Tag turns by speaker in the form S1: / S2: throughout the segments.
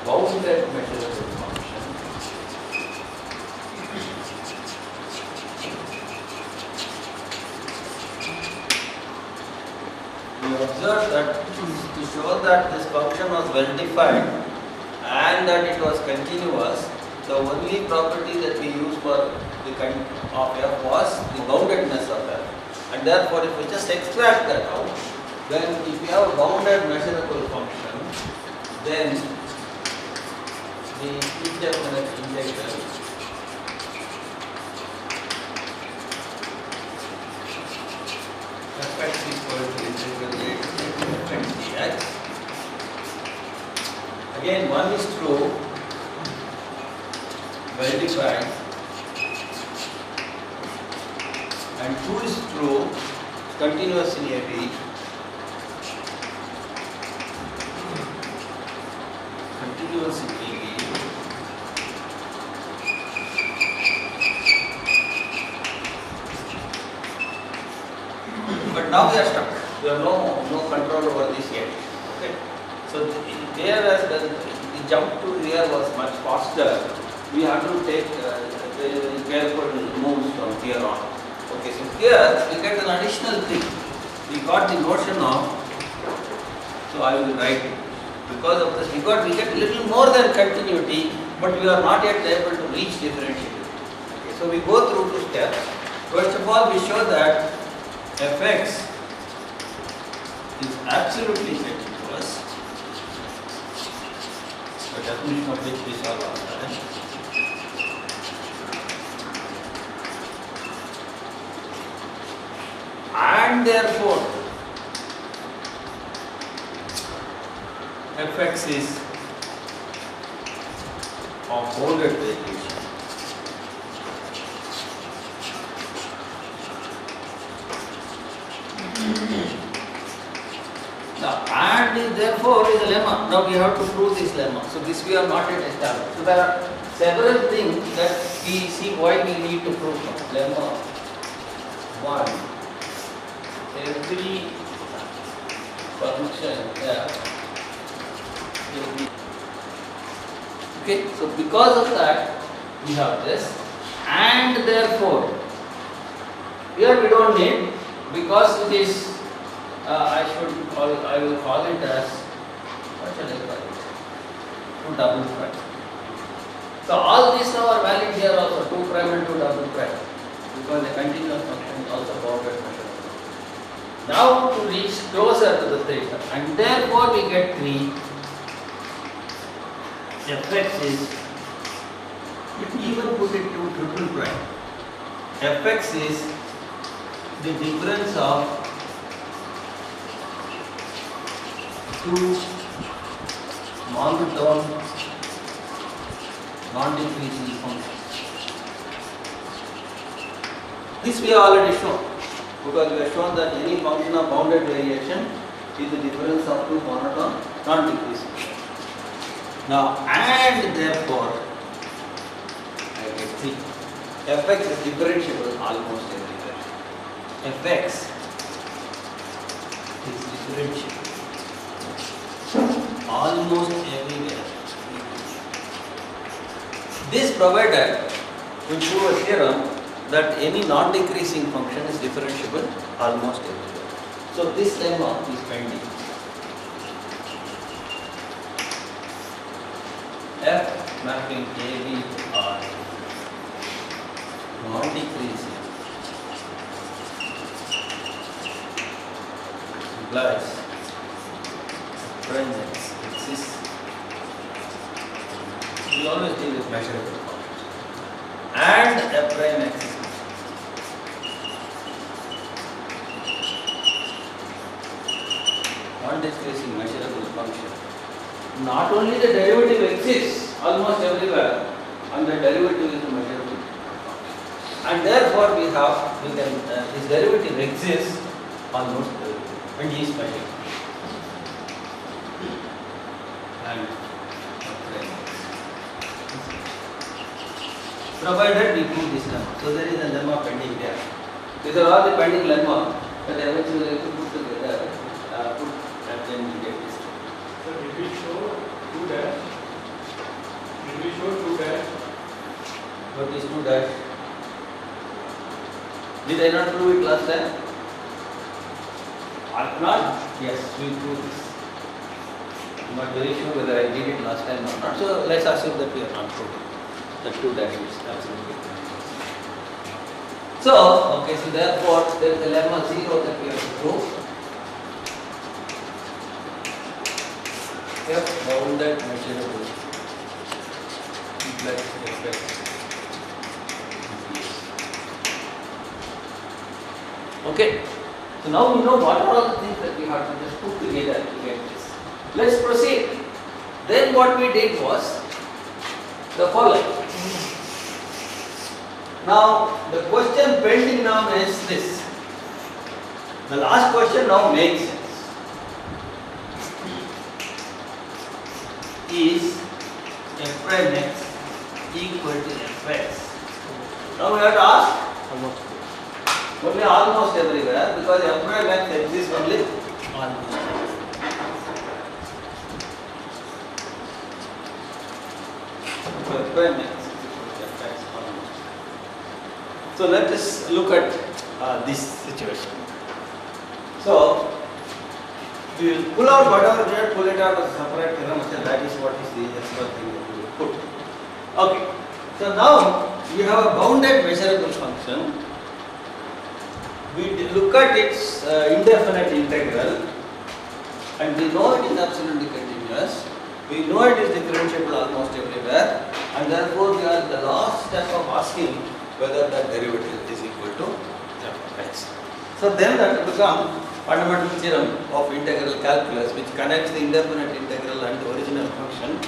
S1: Bounded measurable function. We observed that to show that this function was well defined and that it was continuous, the only property that we used for the kind of f was the boundedness of f. And therefore, if we just extract that out, then if we have a bounded measurable function, then the indefinite integral fx equal to integral a to fx dx. Again, one is true, well defined, and two is true, continuous in AB, continuous in AB. But now we are stuck. We have no control over this yet. Okay. So there the jump to here was much faster. We have to take very careful moves from here on. Okay. So here we get an additional thing. We got the notion of. So I will write it. Because of this, we get a little more than continuity, but we are not yet able to reach differentiability. Okay. So we go through two steps. First of all, we show that fx is absolutely continuous, the definition of which we saw last time. And therefore, fx is of bounded variation. Now, and therefore is a lemma. Now we have to prove this lemma. So this we are not yet established. So there are several things that we see why we need to prove now. Lemma 1. Every function okay, so because of that we have this, and therefore here we don't need, because it is I will call it as, what shall I call it? 2 double prime. So all these now are valid here also, 2 prime and 2 double prime, because the continuous function is also bounded measurable. Now to reach closer to the theta, and therefore we get 3. Fx is, even put it to triple prime, Fx is the difference of 2 monotone non-decreasing functions. This we have already shown, because we have shown that any function of bounded variation is the difference of 2 monotone non-decreasing. Now, and therefore, I get 3. Fx is differentiable almost everywhere. Fx is differentiable almost everywhere. This provided we prove a theorem that any non-decreasing function is differentiable almost everywhere. So this lemma is pending. F mapping AB to R non-decreasing implies prime x exists. We always deal with measurable functions. And f prime x is what is context is a measurable function. Not only the derivative exists almost everywhere, and the derivative is a measurable function. And therefore this derivative exists almost everywhere and is measurable. And provided we prove this lemma. So there is a lemma pending there. These are all the pending lemma that eventually we put together, and then we get this.
S2: So did we show 2 dash? Did we show 2 dash?
S1: What is 2 dash? Did I not prove it last time?
S2: Or not?
S1: Yes, we proved this. I'm not very sure whether I did it last time or not. So let's assume that we are not proving. The 2 dash is absolutely correct. So, okay, so therefore there is a lemma 0 that we have to prove. F bounded measurable complex effect. Okay, so now we know what are all the things that we have to just put together to get this. Let's proceed. Then what we did was the following. Now the question pending now is this. The last question now makes sense. Is f prime x equal to fx? Now we have to ask only almost everywhere, because f prime x exists only almost everywhere. So f prime x is equal to fx almost. So let us look at this situation. So we will pull out whatever we have, pull it out as a separate theorem, and that is what is the extra thing that we will put. Okay. So now we have a bounded measurable function. We look at its indefinite integral, and we know it is absolutely continuous. We know it is differentiable almost everywhere, and therefore we are at the last step of asking whether that derivative is equal to x. So then that will become fundamental theorem of integral calculus, which connects the indefinite integral and the original function.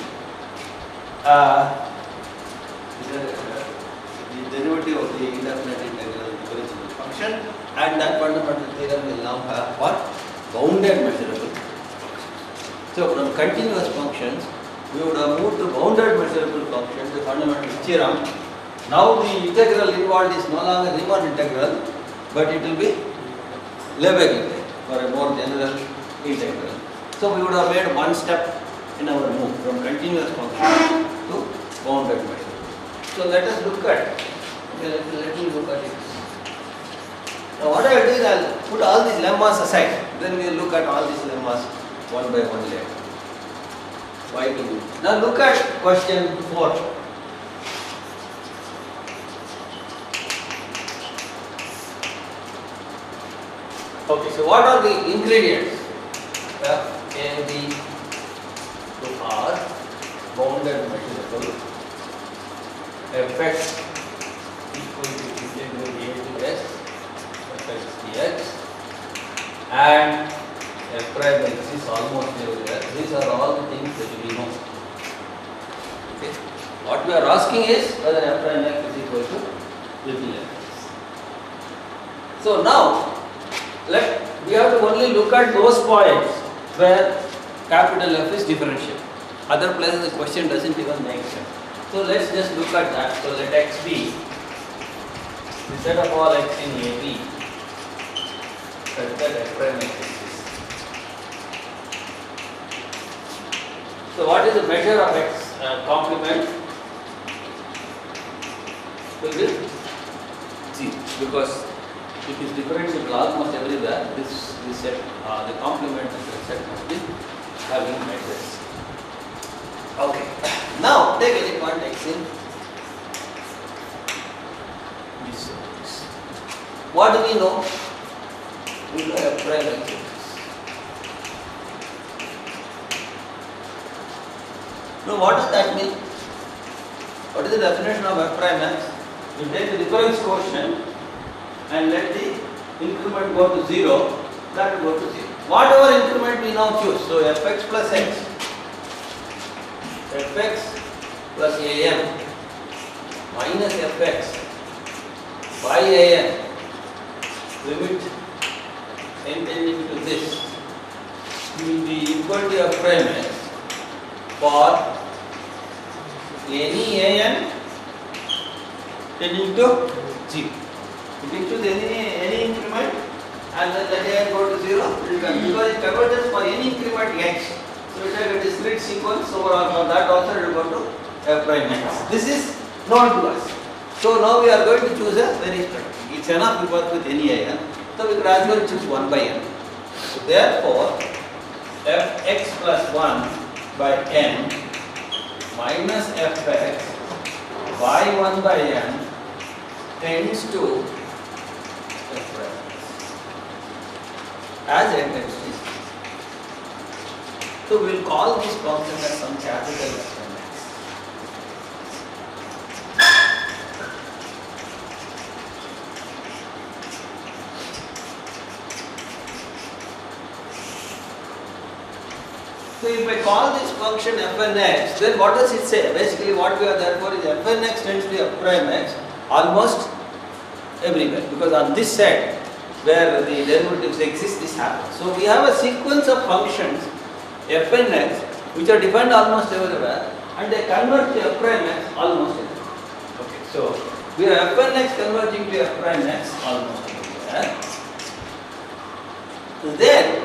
S1: The derivative of the indefinite integral and the original function, and that fundamental theorem will now have what? Bounded measurable functions. So from continuous functions, we would have moved to bounded measurable functions, the fundamental theorem. Now the integral involved is no longer Riemann integral, but it will be Lebesgue integral, or a more general integral. So we would have made one step in our move from continuous function to bounded measurable. So let us look at, let me look at it. Now what I will do is I will put all these lemmas aside, then we will look at all these lemmas one by one later. Why to do? Now look at question 4. Okay, so what are the ingredients? F, A, B to R, bounded measurable, Fx equal to integral A to S, Fx dx, and F prime x is almost everywhere. These are all the things that we know. Okay. What we are asking is whether F prime x is equal to little f. So now, we have to only look at those points where capital F is differentiable. Other places the question doesn't even make sense. So let's just look at that. So let x be the set of all x in AB such that f prime x exists. So what is the measure of x complement? Will be 0, because it is differentiable almost everywhere. This set, the complement of the set must be having measures. Okay. Now take any point x in this series. What do we know? We know f prime x exists. Now what does that mean? What is the definition of f prime x? You take the difference quotient and let the increment go to 0, that will go to 0. whatever increment we now choose. So fx plus x, fx plus an minus fx by an, limit n tending to this, will be equal to f prime x for any an tending to 0. If you choose any increment and then let n go to 0, because it converges for any increment x. So it will have a discrete sequence overall for that also it will go to f prime x. This is known to us. So now we are going to choose a very structure. It's enough to work with any n. So we can as well choose 1 by n. So therefore, fx plus 1 by n minus fx by 1 by n tends to f prime as n tends to 0. So we will call this function as some capital f prime x. So if I call this function fn x, then what does it say? Basically what we are therefore is fn x tends to f prime x almost everywhere, because on this set where the derivatives exist, this happens. So we have a sequence of functions fn x which are defined almost everywhere and they converge to f prime x almost everywhere. Okay, so we have fn x converging to f prime x almost everywhere. So then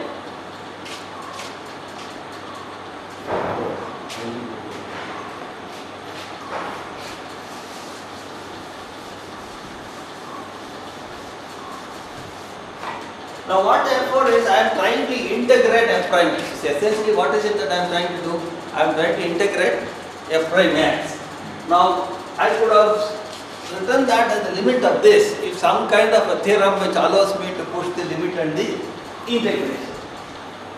S1: now what therefore is I am trying to integrate f prime x. Essentially what is it that I am trying to do? I am trying to integrate f prime x. Now I could have written that as the limit of this if some kind of a theorem which allows me to push the limit and the integration.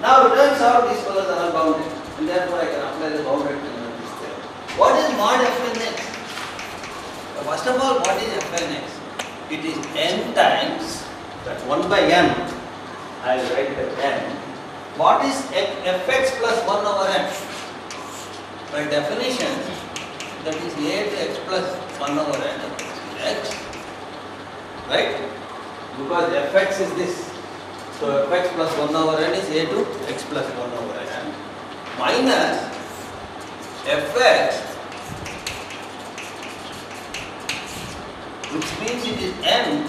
S1: Now it turns out these fellows are unbounded and therefore I can apply the bounded this theorem. What is mod fn x? First of all, what is fn x? It is n times that 1 by n. I will write it as n. What is fx plus 1 over n? By definition, that is a to x plus 1 over n x, right? Because fx is this. So fx plus 1 over n is a to x plus 1 over n minus fx, which means it is n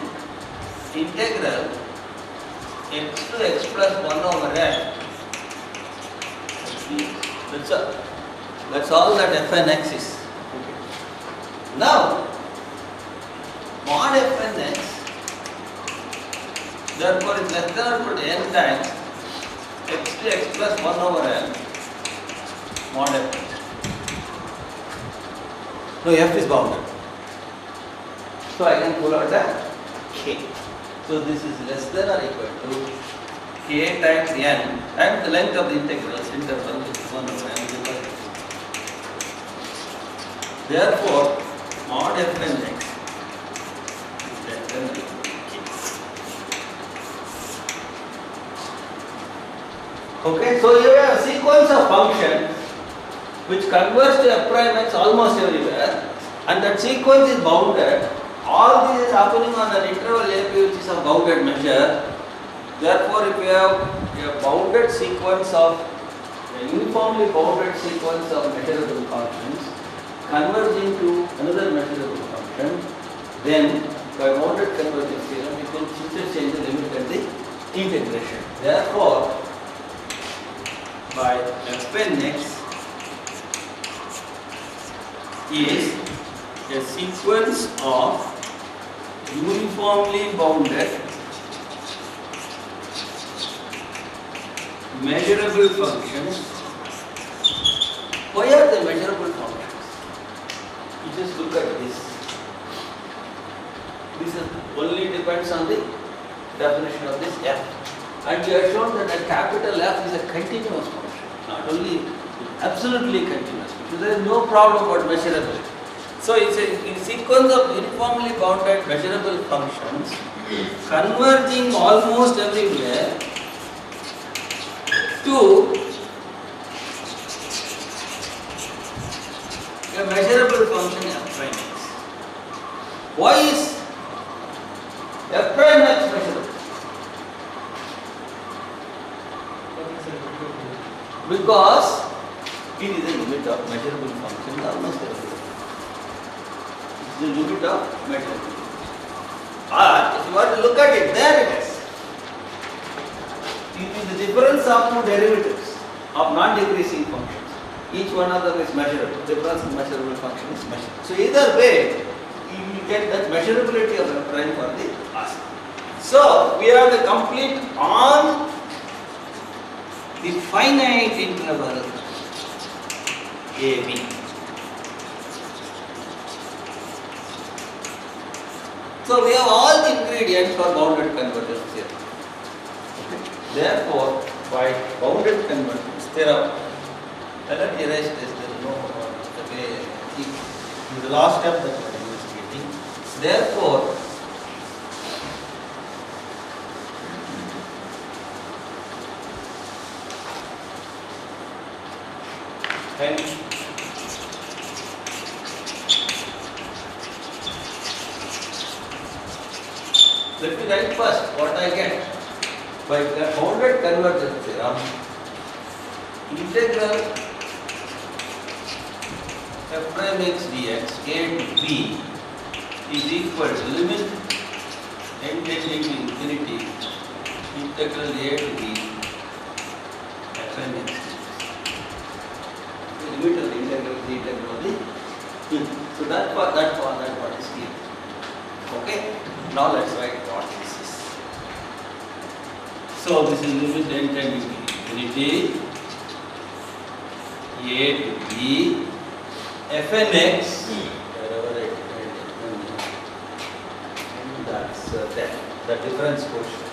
S1: integral x to x plus 1 over n. That's all that fn x is. Okay. Now, mod fn x, therefore is less than or equal to n times x to x plus 1 over n mod f. No, f is bounded. So I can pull out the k. So this is less than or equal to k times n times the length of the integrals interval which is 1 over n. Therefore, mod fn x is less than or equal to k. Okay, so you have a sequence of functions which converge to f prime x almost everywhere, and that sequence is bounded. All this is happening on an interval ab which is a bounded measure. Therefore, if we have a bounded sequence of, a uniformly bounded sequence of measurable functions converging to another measurable function, then by bounded convergence theorem we can interchange the limit and the integration. Therefore, by fn x is a sequence of uniformly bounded measurable functions. Why are they measurable functions? You just look at this. This only depends on the definition of this f. And we have shown that a capital F is a continuous function, not only absolutely continuous. So there is no problem about measurability. So it's a sequence of uniformly bounded measurable functions converging almost everywhere to a measurable function f prime x. Why is f prime x measurable? Because it is a limit of measurable function almost everywhere. It is the limit of measurable. Or if you want to look at it, there it is. It is the difference of two derivatives of non-decreasing functions. Each one of them is measurable. Difference in measurable function is measurable. So either way, you will get that measurability of f prime for the ask. So we have to complete on the finite interval AB. So we have all the ingredients for bounded convergence theorem. Therefore, by bounded convergence theorem, let me erase this. There is no the way. This is the last step that we are investigating. Therefore, hence let me write first what I get. By the bounded convergence theorem, integral f prime x dx a to b is equal to limit n tending to infinity integral a to b f prime x. The limit of the integral is the integral of the so that part is clear. Okay. Now let's write what this is. So this is limit n tending to infinity a to b fn x wherever it and that's the difference quotient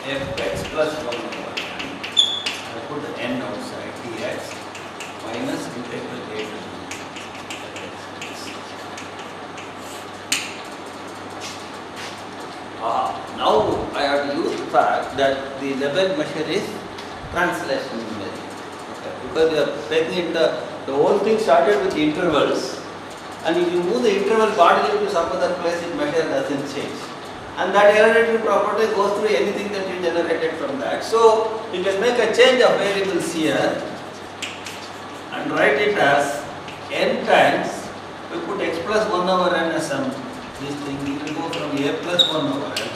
S1: fx plus 1 over n. I put the n outside dx minus integral a to b. Now I have to use the fact that the Lebesgue measure is translation measure. Okay. Because we are taking it, the whole thing started with intervals, and if you move the interval bodily to some other place, its measure doesn't change. And that hereditary property goes through anything that you generated from that. So you can make a change of variables here and write it as n times, we put x plus 1 over n as some this thing, it will go from a plus 1 over n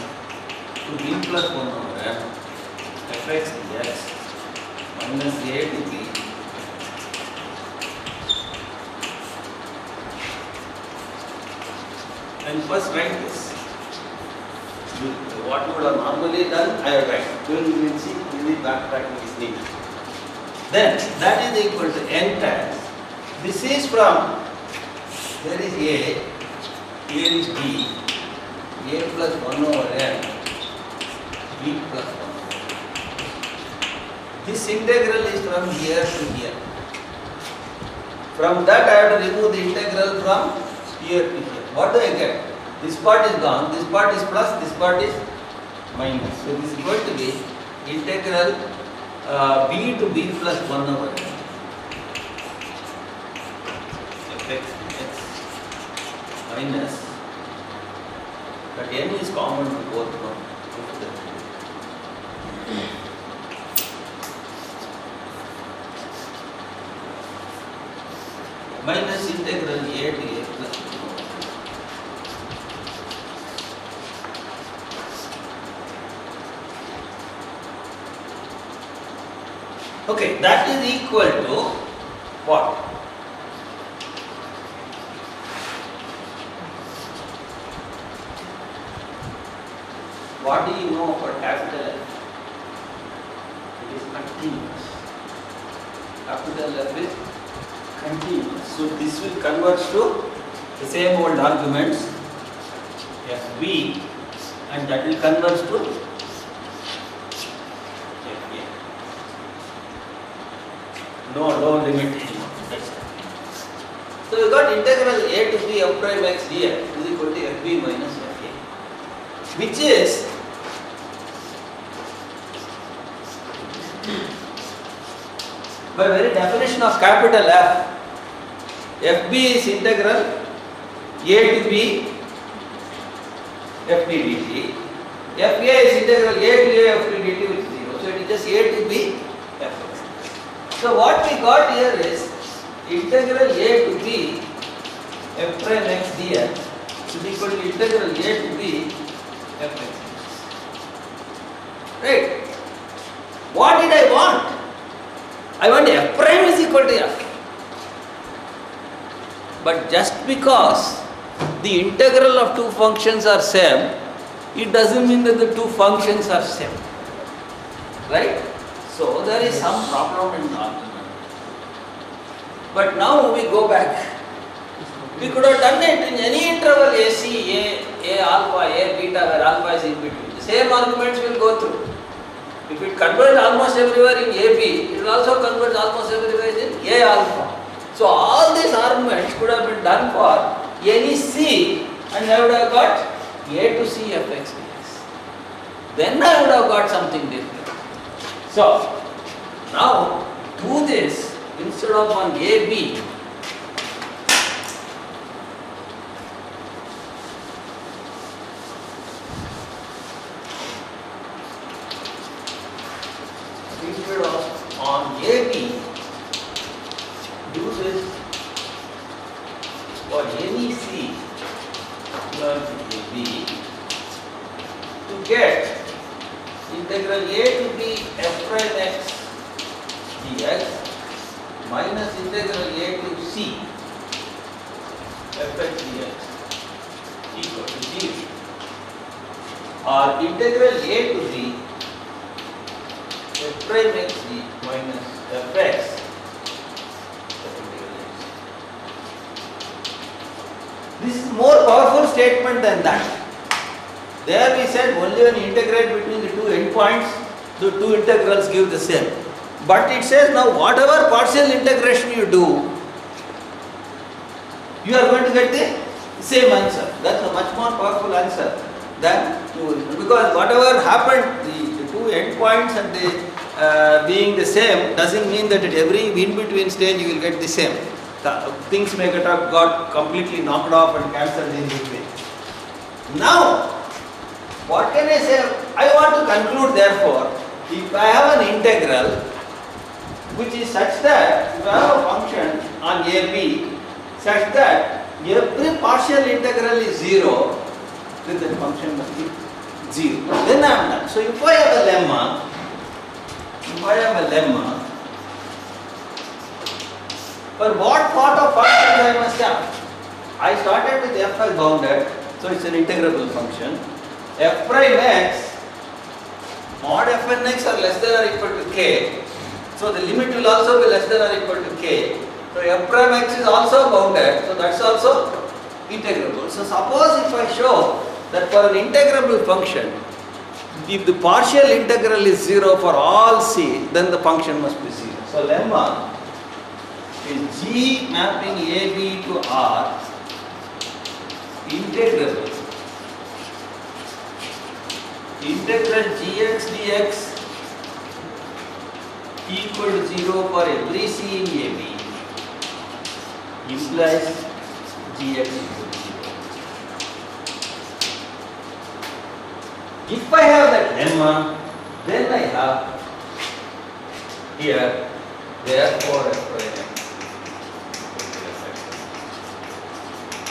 S1: to b plus 1 over n fx dx minus a to b and first write this. What you would have normally done, I have write. We will see, we will backtracking is needed. Then that is equal to n times. This is from, there is a, here is b, a plus 1 over n, b plus 1. This integral is from here to here. From that I have to remove the integral from here to here. What do I get? This part is gone, this part is plus, this part is minus. So this is going to be integral b to b plus 1 over n. Fx dx minus, but n is common to both of them. Minus integral a to a plus 1 over n. Okay, that is equal to what? What do you know about capital F? It is continuous. Capital F is continuous. So this will converge to the same old arguments Fb, and that will converge to Fa. No limit anymore. That's it. So we got integral a to b f prime x dx is equal to Fb minus Fa, which is by very definition of capital F, FB is integral A to B FD dt. FA is integral A to A FD dt, which is 0. So it is just A to B Fx. So what we got here is integral A to B f prime x dx is equal to integral A to B Fx. Right? What did I want? I want f prime is equal to f. But just because the integral of two functions are same, it doesn't mean that the two functions are same. Right? So there is some problem in the argument. But now we go back. We could have done it in any interval AC, A alpha, A beta, where alpha is in between. The same arguments will go through. If it converges almost everywhere in AB, it will also converge almost everywhere in A alpha. So all these arguments could have been done for any C, and I would have got A to C Fx dx. Then I would have got something different. So now do this instead of on AB. Instead of on AB, do this for any C equal to AB to get integral A to B f prime x dx minus integral A to C fx dx equal to 0, or integral A to B f prime x d minus fx. This is more powerful statement than that. There we said only when you integrate between the two endpoints, the two integrals give the same. But it says now whatever partial integration you do, you are going to get the same answer. That's a much more powerful answer than because whatever happened, the two endpoints and the being the same doesn't mean that at every in-between stage you will get the same. Things may got completely knocked off and cancelled in between. Now, what can I say? I want to conclude therefore, if I have an integral which is such that, if I have a function on AB such that every partial integral is 0, then the function must be 0. Then I am done. So if I have a lemma, for what part of functions I must have? I started with f as bounded, so it's an integrable function. F prime x, mod fn x are less than or equal to k, so the limit will also be less than or equal to k. So f prime x is also bounded, so that's also integrable. So suppose if I show that for an integrable function, if the partial integral is 0 for all c, then the function must be 0. So lemma is G mapping AB to R integrable integral gx dx equal to 0 for every c in AB implies gx equal to 0. If I have that lemma, then I have here therefore f prime x.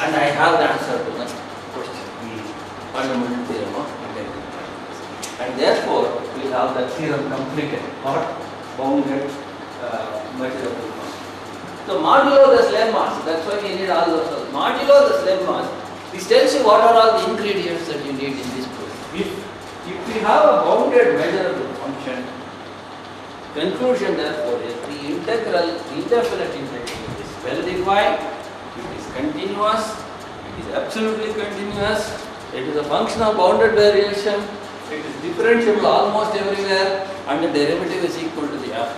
S1: And I have the answer to the question, the fundamental theorem of integral. And therefore, we have the theorem completed or bounded measurable function. So modulo the lemmas, that's why we need all those. Modulo the lemmas, this tells you what are all the ingredients that you need in this proof. If we have a bounded measurable function, conclusion therefore is the integral, indefinite integral is well defined. It is continuous, it is absolutely continuous, it is a function of bounded variation, it is differentiable almost everywhere, and the derivative is equal to the f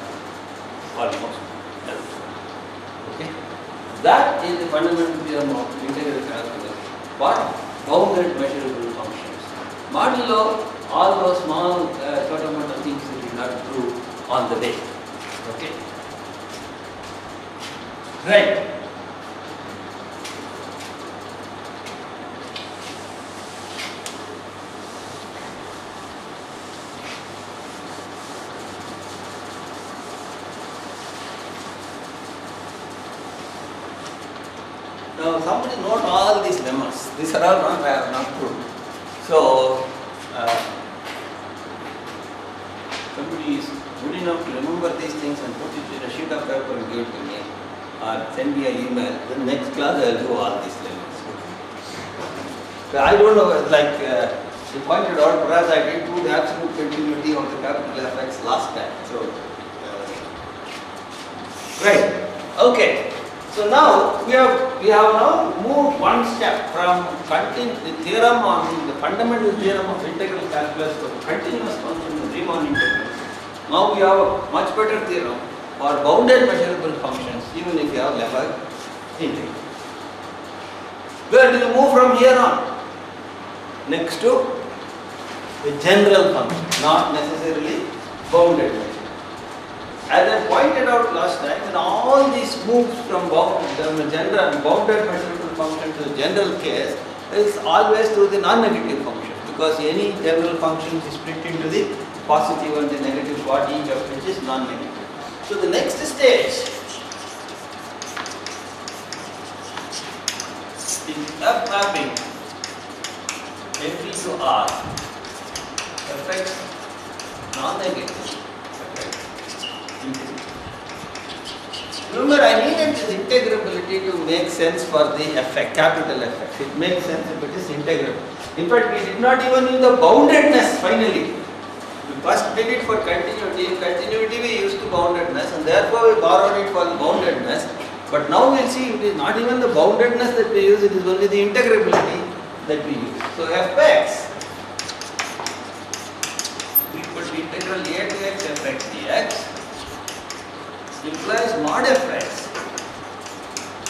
S1: almost everywhere. Okay? That is the fundamental theorem of integral calculus for bounded measurable functions. Modulo all those small sort of things that we have to prove on the way. Okay? Right. Now somebody note all these lemmas. These are all not true. So somebody is good enough to remember these things and put it in a sheet of paper and give it to me, or send me an email. The next class I will do all these lemmas. So I don't know, like you pointed out, perhaps I didn't do the absolute continuity of the capital effects last time. So right. Okay. So now we have now moved one step from the theorem on the fundamental theorem of integral calculus to continuous function and Riemann integrals. Now we have a much better theorem for bounded measurable functions, even if you have lemma integral. Where do you move from here on? Next to the general function, not necessarily bounded measure. As I pointed out last time, in all these moves from bounded measurable function to the general case is always to the non-negative function, because any general function is split into the positive and the negative part, each of which is non-negative. So the next stage is F mapping F to R affects non-negative. Remember, I needed this integrability to make sense for the effect, capital effect. It makes sense if it is integrable. In fact, we did not even use the boundedness finally. We first did it for continuity. In continuity, we used the boundedness, and therefore we borrowed it for the boundedness. But now we'll see it is not even the boundedness that we use, it is only the integrability that we use. So fx equal to integral a to x fx dx implies mod fx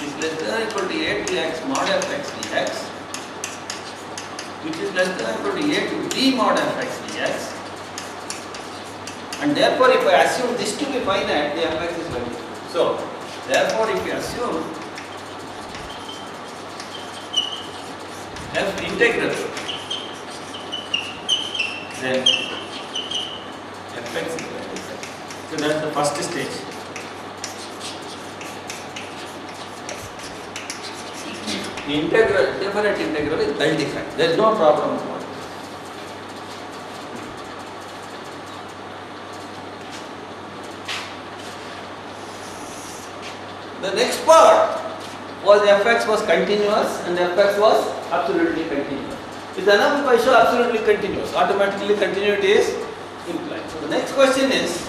S1: is less than or equal to a to x mod fx dx, which is less than or equal to a to d mod fx dx, and therefore if I assume this to be finite, the fx is valid. So therefore if you assume f integral, then fx is valid. So that's the first stage. The integral, definite integral is well defined. There is no problem about it. The next part was fx was continuous and fx was absolutely continuous. It's enough if I show absolutely continuous. Automatically continuity is implied. So the next question is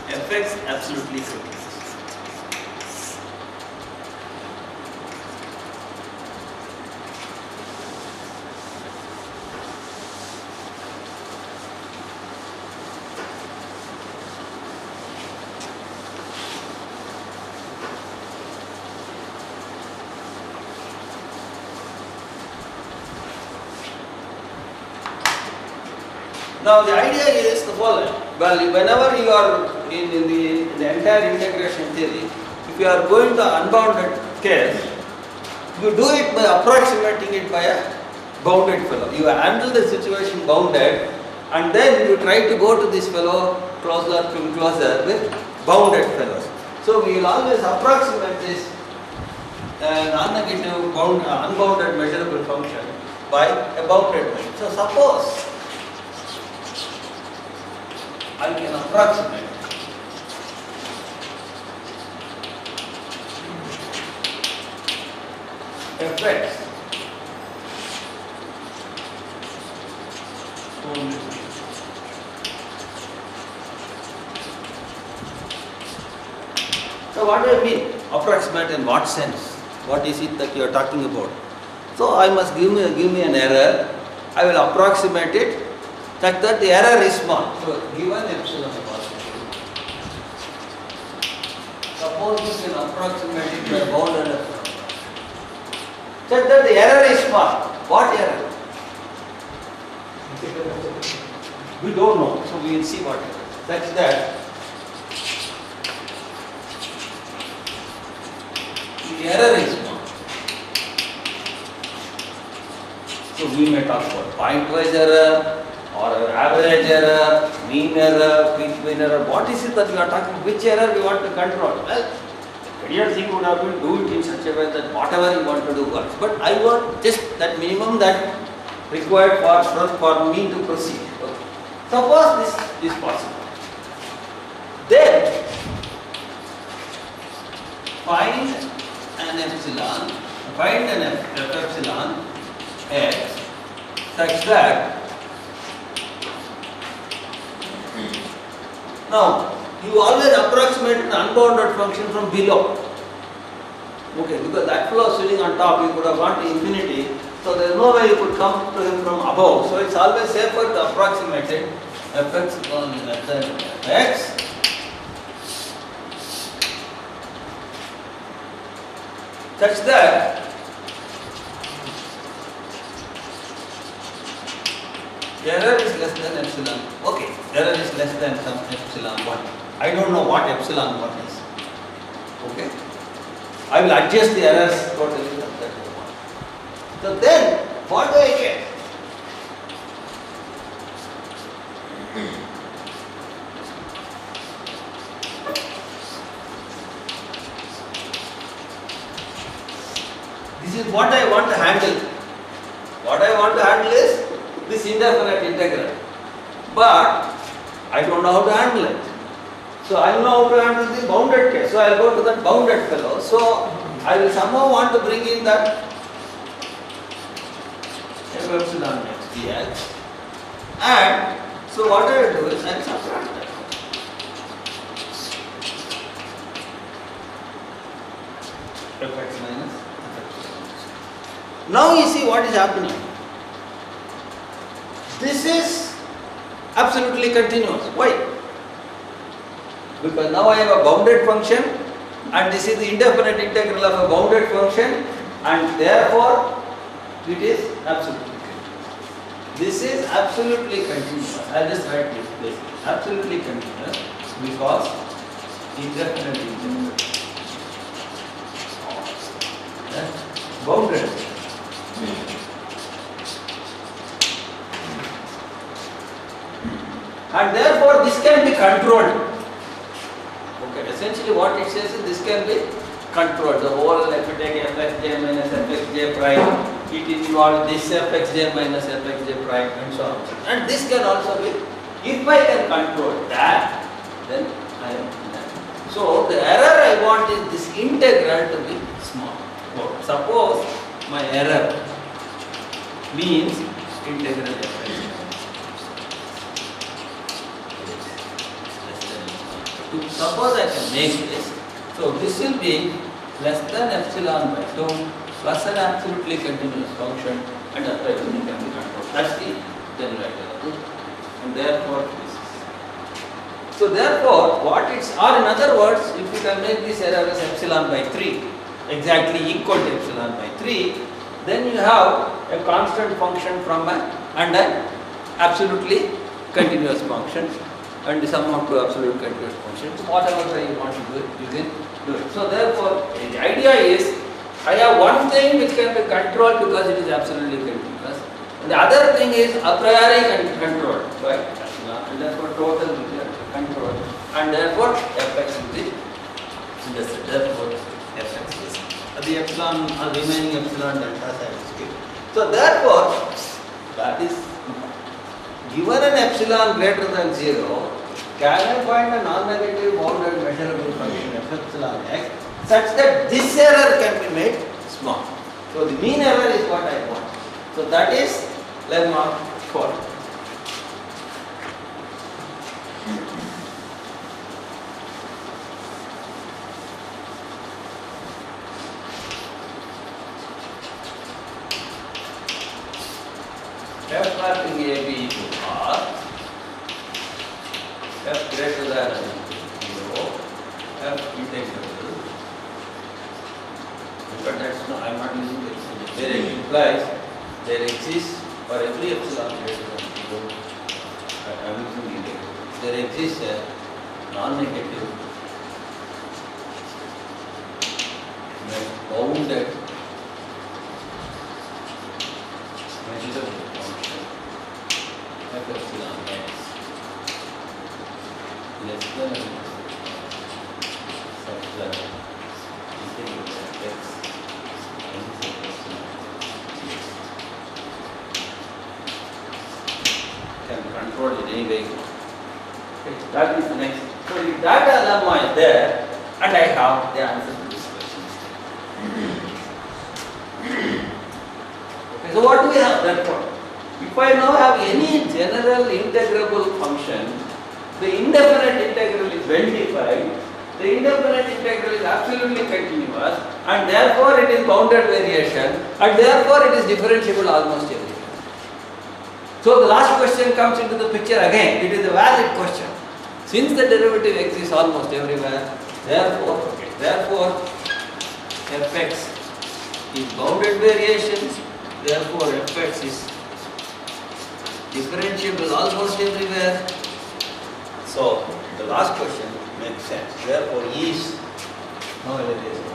S1: fx absolutely continuous? Now the idea is the following. Well, whenever you are in the entire integration theory, if you are going to unbounded case, you do it by approximating it by a bounded fellow. You handle the situation bounded, and then you try to go to this fellow closer and closer with bounded fellows. So we will always approximate this non-negative unbounded measurable function by a bounded measure. So suppose I can approximate fx So what do I mean? Approximate in what sense? What is it that you are talking about? So I must give me an error. I will approximate it such that the error is small. So given epsilon positive, suppose you can approximate it by bounded epsilon, such that the error is small. What error? We don't know. So we will see what error. Such that you talk about point-wise error or average error, mean error, mean error, what is it that we are talking? Which error we want to control? Well, ideal thing would have been do it in such a way that whatever you want to do works. But I want just that minimum that required for me to proceed. Okay. Suppose this is possible. Then find an epsilon x such that now you always approximate an unbounded function from below. Okay, because that fellow sitting on top, you could have gone to infinity, so there is no way you could come to him from above. So it's always safer to approximate it. Fx less than x such that error is less than epsilon. Okay, error is less than some epsilon 1. I don't know what epsilon 1 is. Okay, I will adjust the errors totally from that one. So then, what do I get? This is what I want to handle. What I want to handle is this indefinite integral. But I don't know how to handle it. So I know how to handle the bounded case. So I will go to that bounded fellow. So I will somehow want to bring in that f epsilon x dx. And so what I will do is I will subtract that. Fx minus fx. Now you see what is happening. This is absolutely continuous. Why? Because now I have a bounded function and this is the indefinite integral of a bounded function and therefore it is absolutely continuous. This is absolutely continuous. I will just write this. Absolutely continuous because indefinite integral. Bounded. And therefore this can be controlled. Okay, essentially what it says is this can be controlled. The whole, if you take fxj minus fxj prime, it involves this fxj minus fxj prime and so on. And this can also be, if I can control that, then I am done. So the error I want is this integral to be small. Suppose my error means integral fx. Suppose I can make this, so this will be less than epsilon by 2 plus an absolutely continuous function and everything can be controlled. That's the general idea. And therefore this is. So therefore what it's, or in other words, if you can make this error as epsilon by 3, exactly equal to epsilon by 3, then you have a constant function from and an absolutely continuous function. And sum of two absolute continuous functions. Whatever way you want to do it, you can do it. So therefore, the idea is, I have one thing which can be controlled because it is absolutely continuous. And the other thing is a priori controlled by epsilon. And therefore, total will be controlled. And therefore, fx will be understood. Therefore, fx is the epsilon, remaining epsilon delta I will skip. So therefore, that is. Given an epsilon greater than 0, can I find a non-negative bounded measurable function f epsilon x such that this error can be made small? So the mean error is what I want. So that is lemma 4. F mapping A B to R, F greater than 0, F integral, but that's no, I am not using it. There it implies there exists for every epsilon greater than 0, I am using integral. There exists a non-negative bounded measurable then circular integral x can control it anyway. Okay, that is the next. So if that lemma is there, and I have the answer to this question. Okay, so what do we have therefore? If I now have any general integrable function, the indefinite integral is well defined, the indefinite integral is absolutely continuous, and therefore it is bounded variation, and therefore it is differentiable almost everywhere. So the last question comes into the picture again. It is a valid question. Since the derivative exists almost everywhere, therefore fx is bounded variation, therefore fx is differentiable almost everywhere. So the last question makes sense. Therefore is no elevation.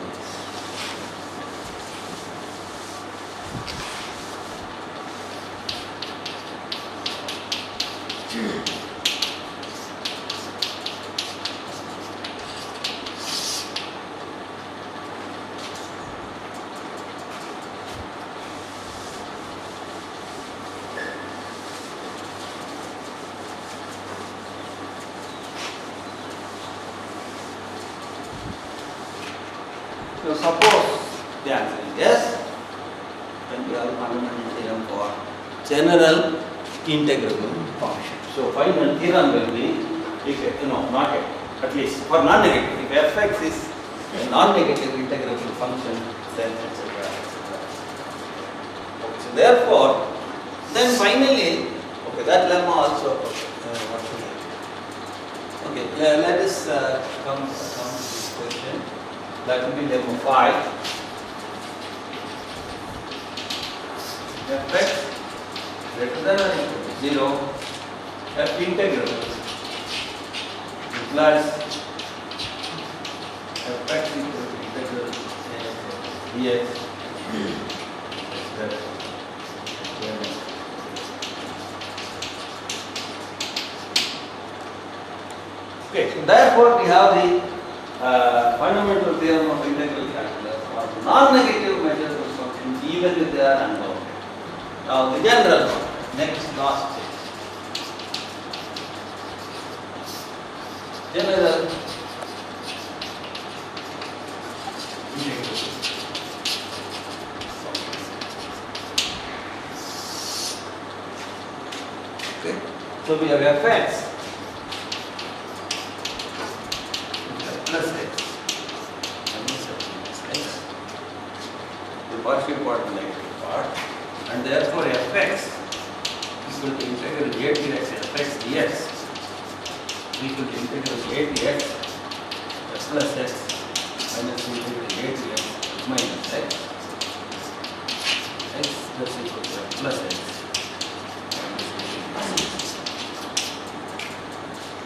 S1: So suppose the answer is yes, then we have fundamental theorem for general integrable function. So final theorem will be, not yet, at least for non-negative. If fx is a non-negative integrable function, then etc. Okay, so therefore, then finally, okay, that lemma also. What should I do? Okay, let us come to this question. That will be lemma 5. Fx greater than or equal to 0, f integral implies fx equal to integral dx. Okay, so therefore we have the fundamental theorem of integral calculus for non-negative measurable functions even if they are unbounded. Now the general one, next last stage. General integral functions. Okay, so we have fx plus x minus x, the positive part and negative part, and therefore fx equal to integral a dx fx dx equal to integral a dx plus x minus integral a dx minus x plus equal to plus x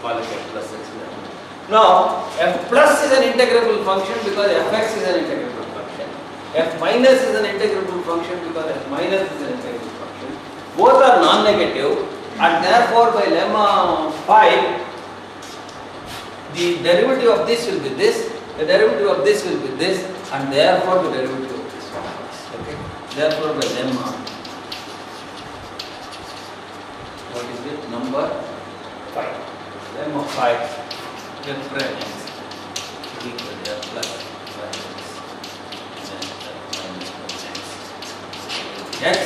S1: call it f plus x. Now, f plus is an integrable function because fx is an integrable function. F minus is an integrable function because f minus is an integrable function. Both are non-negative, and therefore by lemma 5, the derivative of this will be this, the derivative of this will be this, and therefore the derivative of this will be this. Okay? Therefore by lemma, what is it? Number 5. Lemma 5. F prime x equal to f plus x,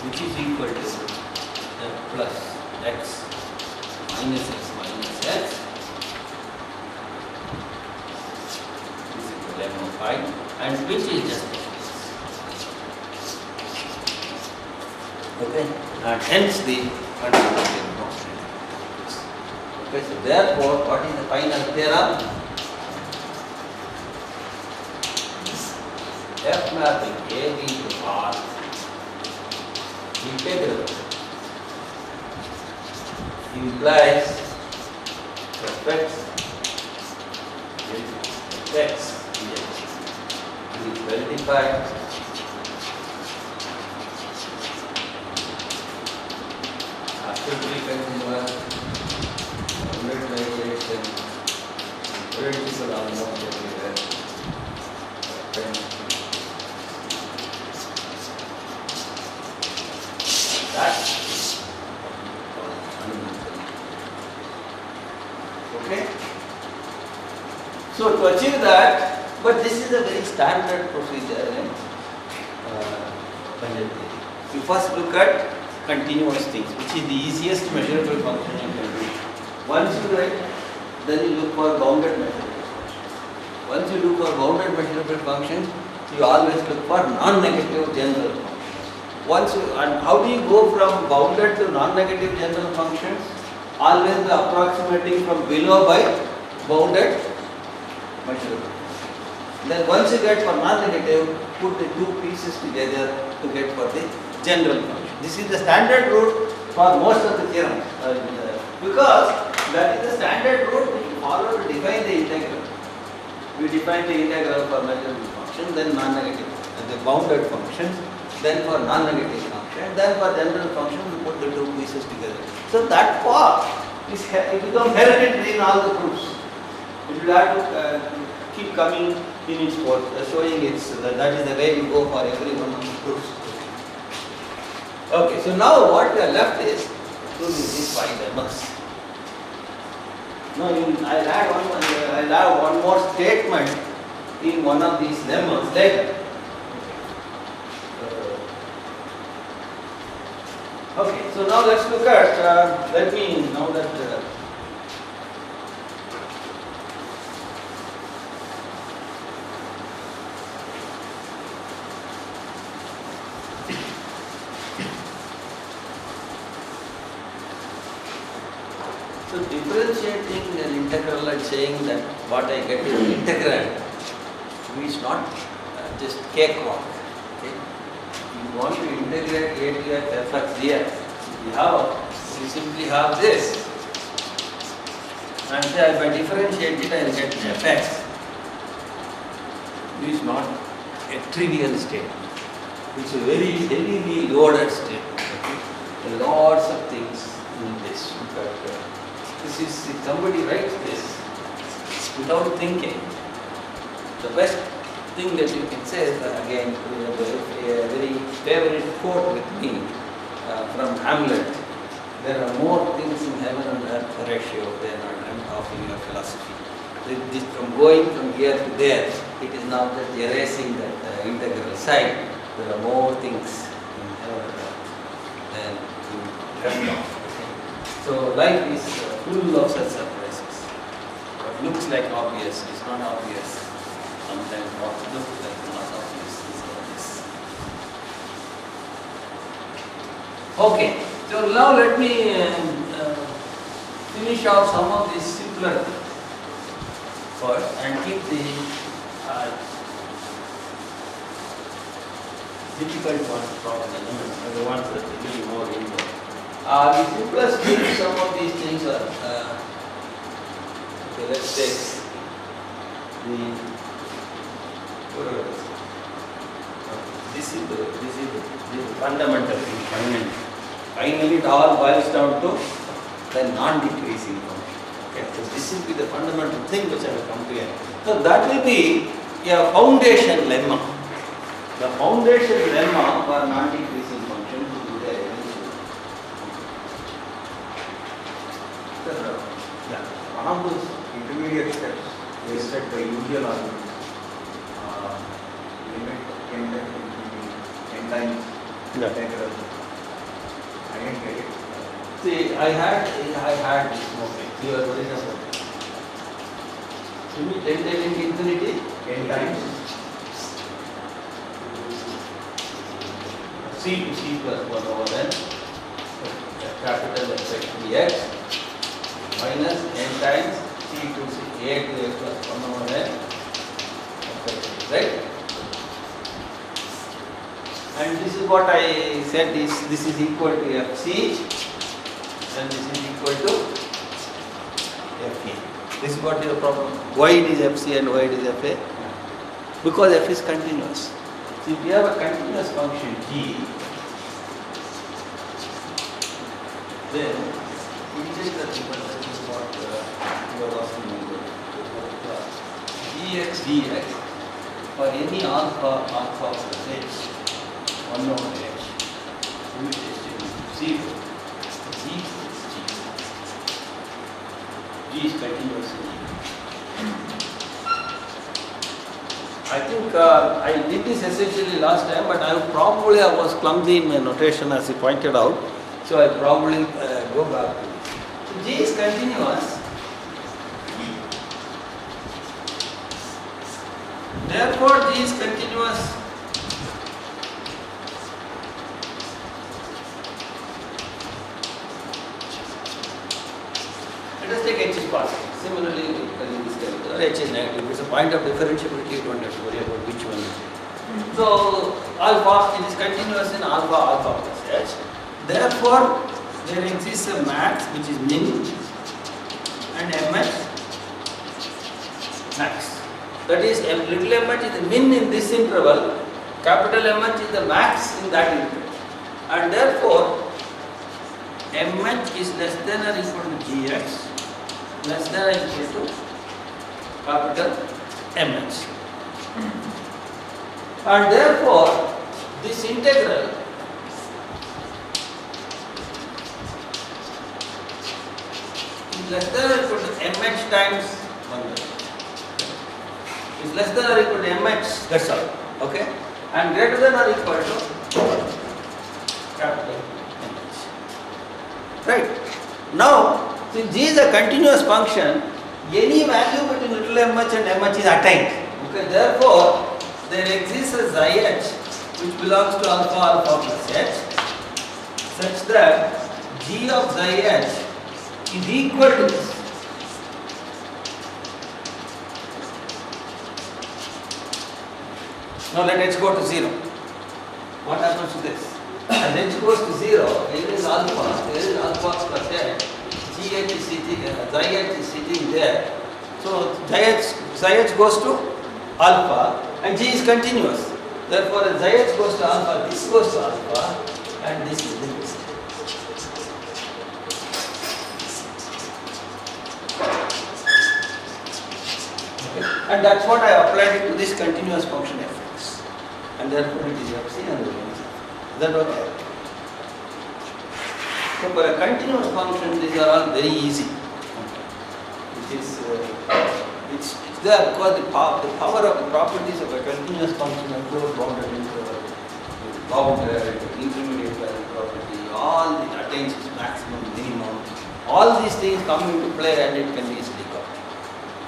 S1: which is equal to f plus x minus x is equal to lemma 5, and which is just okay, and hence the fundamental theorem. Okay, so therefore, what is the final theorem? F mapping A B to R integral implies fx x dx. It is well defined. Absolutely continuous. Variation irreducible almost everywhere. That is fundamental. Okay? So to achieve that, but this is a very standard procedure in Banjari theory. You first look at continuous things, which is the easiest measurable function you can do. Once you write, then you look for bounded measurable functions. Once you look for bounded measurable functions, you always look for non-negative general functions. And how do you go from bounded to non-negative general functions? Always by approximating from below by bounded measurable. Then once you get for non-negative, put the two pieces together to get for the general function. This is the standard route for most of the theorems, because that is the standard route which we follow to define the integral. We define the integral for measurable function, then non-negative, the bounded functions, then for non-negative function, then for general function we put the two pieces together. So that part is it becomes hereditary in all the proofs. It will have to keep coming in its course, showing its that is the way you go for every one of the proofs. Okay, so now what we are left is proving these 5 lemmas. Now I'll have one more statement in one of these lemmas later. Okay, so now let's look at, let me, now that so differentiating an integral and saying that what I get is integrand is not just cakewalk. Okay? You want to integrate a to f fx dx, you simply have this. And say if I differentiate it, I will get fx. This is not a trivial statement. It's a very heavily loaded statement. Okay? There are lots of things in this. This is, if somebody writes this without thinking, the best thing that you can say is that again, a very favorite quote with me from Hamlet. There are more things in heaven and earth, Horatio, than are dreamt of in your philosophy. From going from here to there, it is not just erasing that integral sign. There are more things in heaven and earth than you dreamt of. So life is full of such surprises. What looks like obvious is not obvious. Sometimes what looks like not obvious is obvious. Okay, so now let me finish off some of these simpler first and keep the difficult ones probably, the ones that are really more involved. The simplest thing, some of these things are, okay, let's take this is the fundamental thing. Finally it all boils down to the non-decreasing function. Okay, so this will be the fundamental thing which I will come to here. So that will be a foundation lemma. The foundation lemma for non-decreasing function will be there eventually.
S3: One of those intermediate steps is set by usual argument. Limit n times infinity, n times integral. I didn't get it.
S1: See, I had this moment. You are very simple. Limit n times infinity,
S3: N times
S1: c to c plus 1 over n, capital Fx dx, minus n times c to c, a to a plus 1 over n, right? And this is what I said is this is equal to fc and this is equal to fa. This is what is the problem. Why it is fc and why it is fa? Because f is continuous. So if you have a continuous function g, then it is just that is what you are asking me about. gx dx for any alpha plus h 1 over h limit is to 0 g is g is continuous in E. I think I did this essentially last time, but I was clumsy in my notation as you pointed out, so I probably go back to this. So G is continuous. Therefore, G is continuous. Let us take H is positive. Similarly, in this case, H is negative. It's a point of differentiability. You don't have to worry about which one is it. So, alpha, it is continuous in alpha plus H. Therefore, there exists a max which is min and mh max. That is, little mh is the min in this interval, capital mh is the max in that interval. And therefore, mh is less than or equal to gx, less than or equal to capital mh. And therefore, this integral is less than or equal to mh times 1. Is less than or equal to mh, that's all. Okay? And greater than or equal to capital mh. Right? Now, since G is a continuous function, any value between little mh and mh is attained. Okay? Therefore, there exists a xi h which belongs to alpha plus h such that G of xi h is equal to this. Now let h go to 0. What happens to this? As h goes to 0, there is alpha plus h, gh is sitting, xi h is sitting there. So xi h goes to alpha and g is continuous. Therefore, as xi h goes to alpha, this goes to alpha and this is this. Okay. And that's what I applied it to this continuous function fx. And therefore it is fc and the limit. Is that okay? So for a continuous function, these are all very easy. It's there because the power of the properties of a continuous function are close bounded interval, bounded, intermediate value property, all it attains its maximum, minimum. All these things come into play and it can be easily got.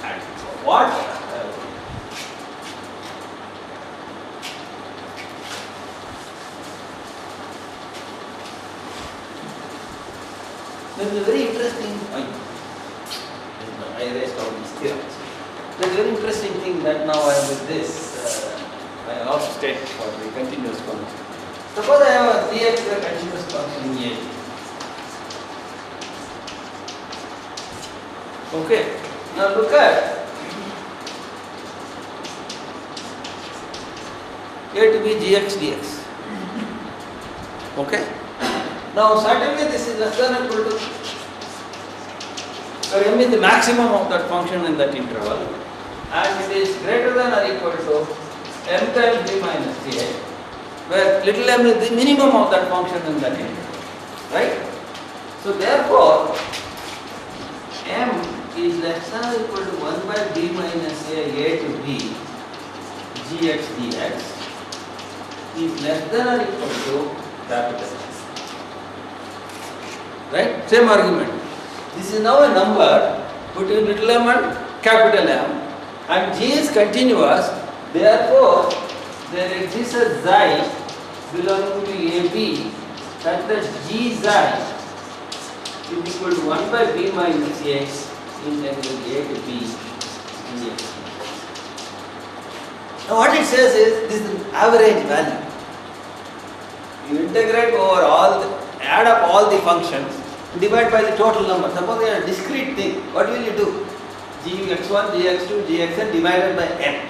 S1: And what? There is a very interesting point. I raised all these theorems. There is a very interesting thing that now I am with this. I also state for the continuous function. Suppose I have a 3x continuous function in A. Okay. Now look at A to be gx dx. Okay. Now certainly this is less than or equal to, so m is the maximum of that function in that interval and it is greater than or equal to m times b minus a, where little m is the minimum of that function in that interval, right? So therefore, m is less than or equal to 1 by b minus a to b gx dx is less than or equal to capital M. Right? Same argument. This is now a number between little m and capital M and G is continuous. Therefore, there exists a xi belonging to AB such that G xi is equal to 1 by b minus a integral a to b dx. Now what it says is this is the average value. You integrate over add up all the functions, divide by the total number. Suppose you have a discrete thing, what will you do? gx1, gx2, gxn divided by n.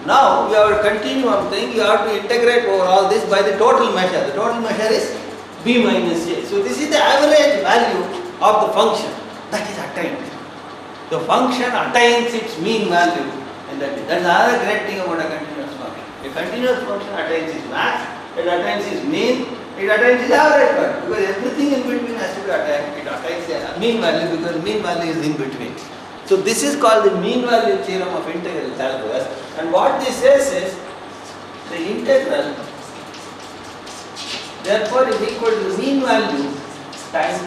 S1: Now you have a continuum thing, you have to integrate over all this by the total measure. The total measure is b minus a. So this is the average value of the function that is attained. The function attains its mean value And that's another great thing about a continuous function. A continuous function attains its max, it attains its mean, it attains its average value. Because everything in between has to be attained. It attains the mean value because mean value is in between. So this is called the mean value theorem of integral calculus. And what this says is the integral therefore is equal to the mean value times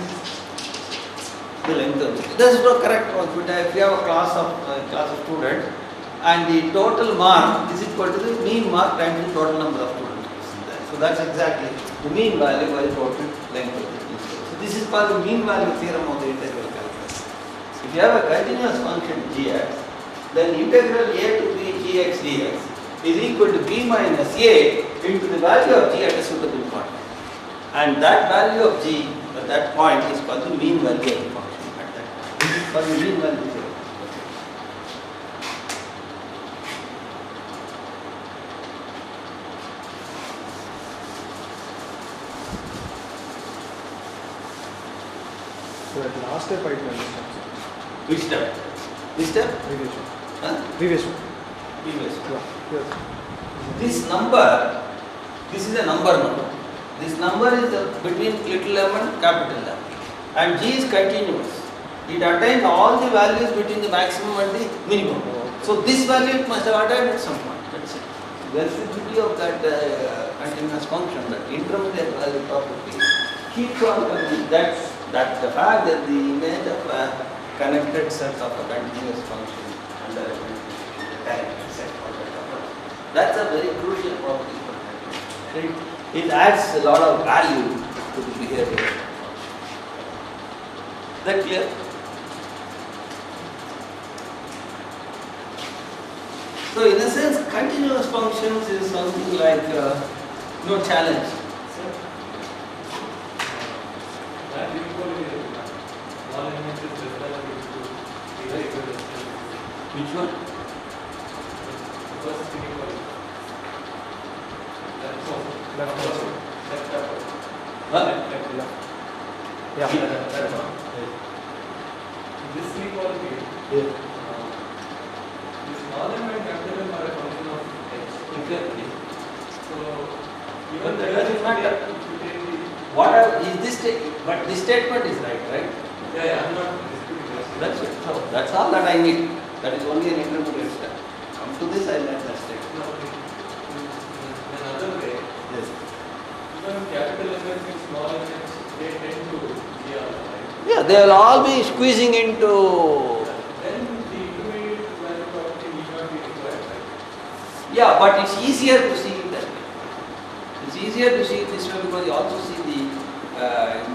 S1: the length of the circle. This is the correct one. But if you have a class of students and the total mark is equal to the mean mark times the total number of students. So that's exactly the mean value by the total length of the circle. So this is called the mean value theorem of the integral calculus. If you have a continuous function gx, then integral a to b gx dx is equal to b minus a into the value of g at a suitable point. And that value of g at that point is called the mean value of the function. This is called the mean value theorem.
S4: So at last step I can understand.
S1: Which step? Which step?
S4: Previous one.
S1: Huh?
S4: Previous one.
S1: Previous.
S4: Yeah. Yes.
S1: This number, this is a number. This number is between little m and capital M. And g is continuous. It attains all the values between the maximum and the minimum. So this value it must have attained at some point. That's it. That's the beauty of that continuous function, that intermediate value property. Keeps on coming. That's the fact that the image of a connected set of a continuous function under a connected set of a couple. That's a very crucial property for calculus. It adds a lot of value to the behavior. Is that clear? So in a sense, continuous functions is something like no challenge.
S2: That inequality is all elements is less than or equal to
S1: Which one?
S2: first inequality. That's all.
S4: Left hand side.
S2: Left upward.
S1: Huh?
S2: Left.
S4: Yeah.
S2: That's all. This inequality,
S1: Yeah.
S2: this small m and capital M are a function of x.
S1: Exactly.
S2: So
S1: But
S2: even
S1: that doesn't matter.
S2: if you take the
S1: What is this? But this statement is right?
S2: yeah, I'm not disputing this.
S1: That's it. So that's all that I need. That is only an intermediate step. Come to this, I learned that statement.
S2: No, in another way,
S1: Yes.
S2: even capital M and small m, they tend to be alike.
S1: Yeah, they will all be squeezing into.
S2: Then the intermediate value property need not be required, right?
S1: Yeah, but it's easier to see it that way. It's easier to see it this way because you also see the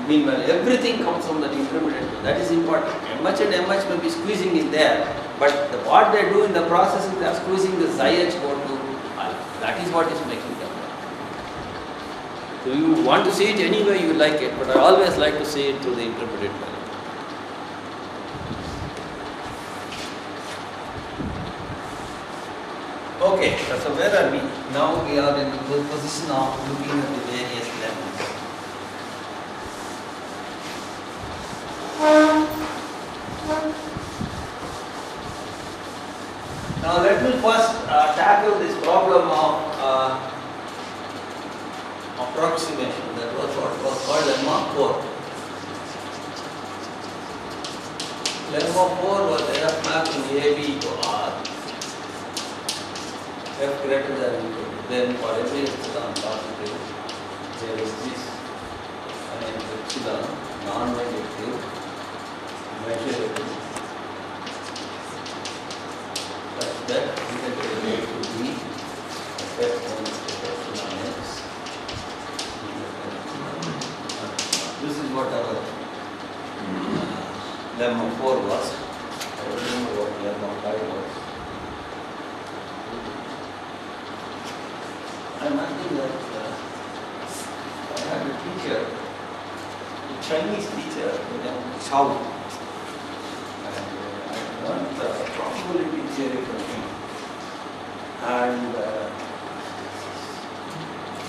S1: mean value. Everything comes from that intermediate. That is important. MH and MH may be squeezing in there, but what they do in the process is they are squeezing the xi h go to alpha. That is what is making them. So you want to see it any way you like it, but I always like to see it through the intermediate value. Okay, so where are we? Now we are in the position of looking at the various levels. Now let me first tackle this problem of approximation. That was what was called lemma 4. Lemma 4 was F mapping AB to R. F greater than or equal to, then for every epsilon positive, there is this and epsilon non-negative measurable such that integral A to B F times epsilon x. This is what our lemma 4 was. I remember what lemma 5 was. I'm nothing that I had a teacher, a Chinese teacher, Chao, and I learned probability theory from him. And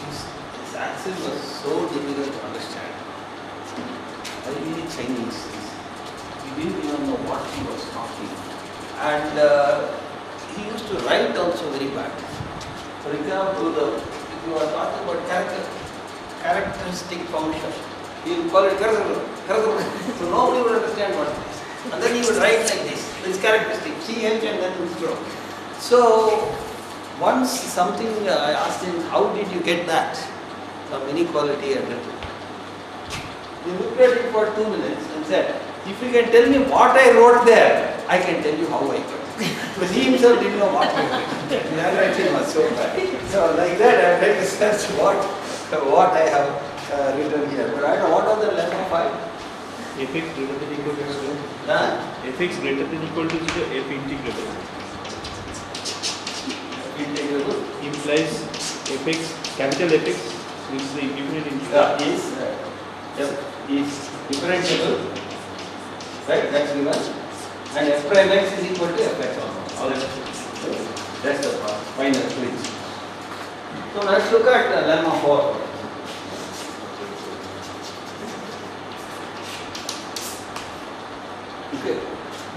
S1: his accent was so difficult to understand. Very Chinese. He didn't even know what he was talking. And he used used to write also very bad. For example, if you are talking about characteristic function, you call it character. So nobody will understand what it is. And then you would write like this. This characteristic, CH and then stroke. So once something I asked him, how did you get that? Some inequality and that. He looked at it for 2 minutes and said, if you can tell me what I wrote there, I can tell you how I got it. Because he himself didn't know what he wrote. The handwriting was so bad. So like that I tried to search what I have written here. But I don't know what was the lemma 5.
S2: Fx greater than equal to 0. Fx greater than equal to 0, f integrable.
S1: Integrable
S2: Implies fx, capital Fx, which is the indefinite integer.
S1: is differentiable, right? That's given. And f prime x is equal to fx also. All that's the final switch. So let's look at the lemma 4. Okay.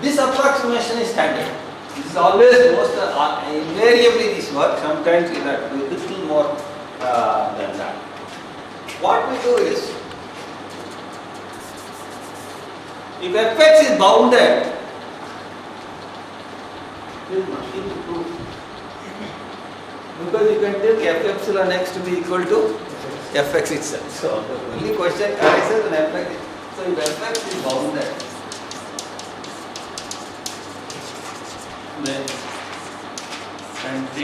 S1: This approximation is standard. This is always invariably this work. Sometimes you have to do a little more than that. What we do is, if fx is bounded, there is nothing to prove. Because you can take f epsilon x to be equal to fx itself. So the only question arises when fx. So if fx is bounded, then and j.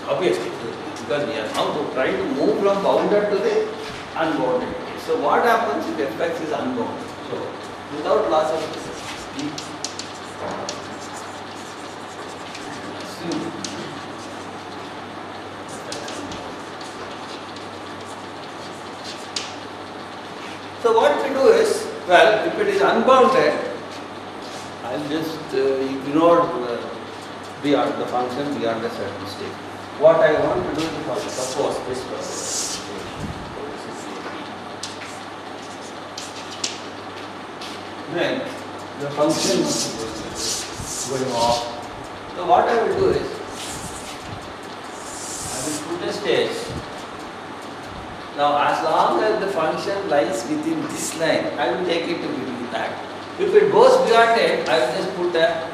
S1: Obviously, because we are now trying to move from bounded to the unbounded. So what happens if fx is unbounded? So without loss of assume so what we do is, well, if it is unbounded, I'll just ignore beyond the function beyond a certain state. What I want to do is suppose this was then the function is going off. So what I will do is, I will put a stage. Now as long as the function lies within this line, I will take it to between that. If it goes beyond it, I will just put a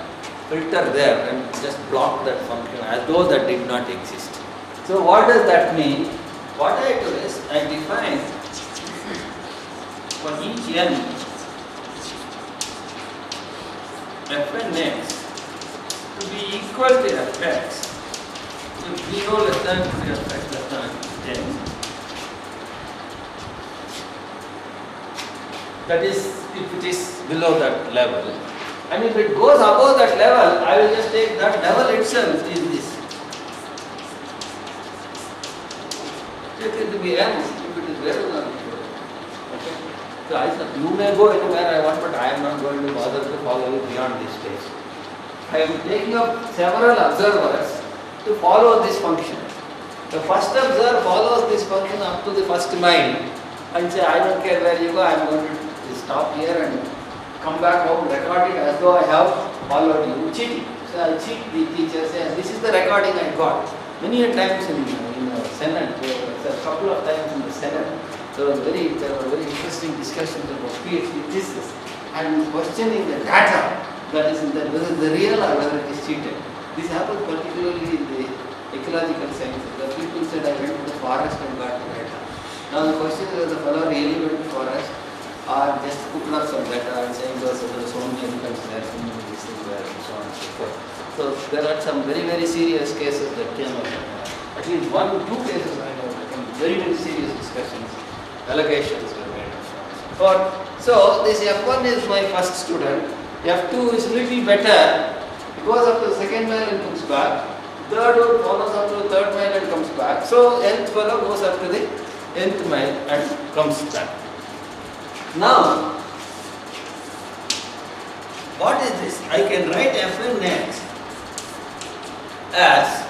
S1: filter there and just block that function as though that did not exist. So what does that mean? What I do is, I define for each n fn x to be equal to fx if 0 less than fx less than 10. That is, if it is below that level. And if it goes above that level, I will just take that level itself is this. Take it to be m if it is greater than equal. Okay. So I said, you may go anywhere I want, but I am not going to bother to follow you beyond this stage. I am taking up several observers to follow this function. The first observer follows this function up to the first mile and say, I don't care where you go, I am going to stop here and come back home, record it as though I have followed you. Cheating. So I cheat the teacher, say, this is the recording I got. Many a times in the Senate, a couple of times in the Senate, there were very interesting discussions about PhD thesis and questioning the data that is in there, whether the real or whether it is cheated. This happens particularly in the ecological sciences. The people said, I went to the forest and got the data. Now the question is whether the fellow really went to the forest or just put up some data and saying there were so many animals there, so many these things there, and so on and so forth. So there are some very serious cases that came up. At least 1 or 2 cases I know, very serious discussions, allegations were made. So this F1 is my first student, F2 is little better, it goes up to the second mile and comes back, third one follows up to the third mile and comes back, so nth fellow goes up to the nth mile and comes back. Now, what is this? I can write fn x as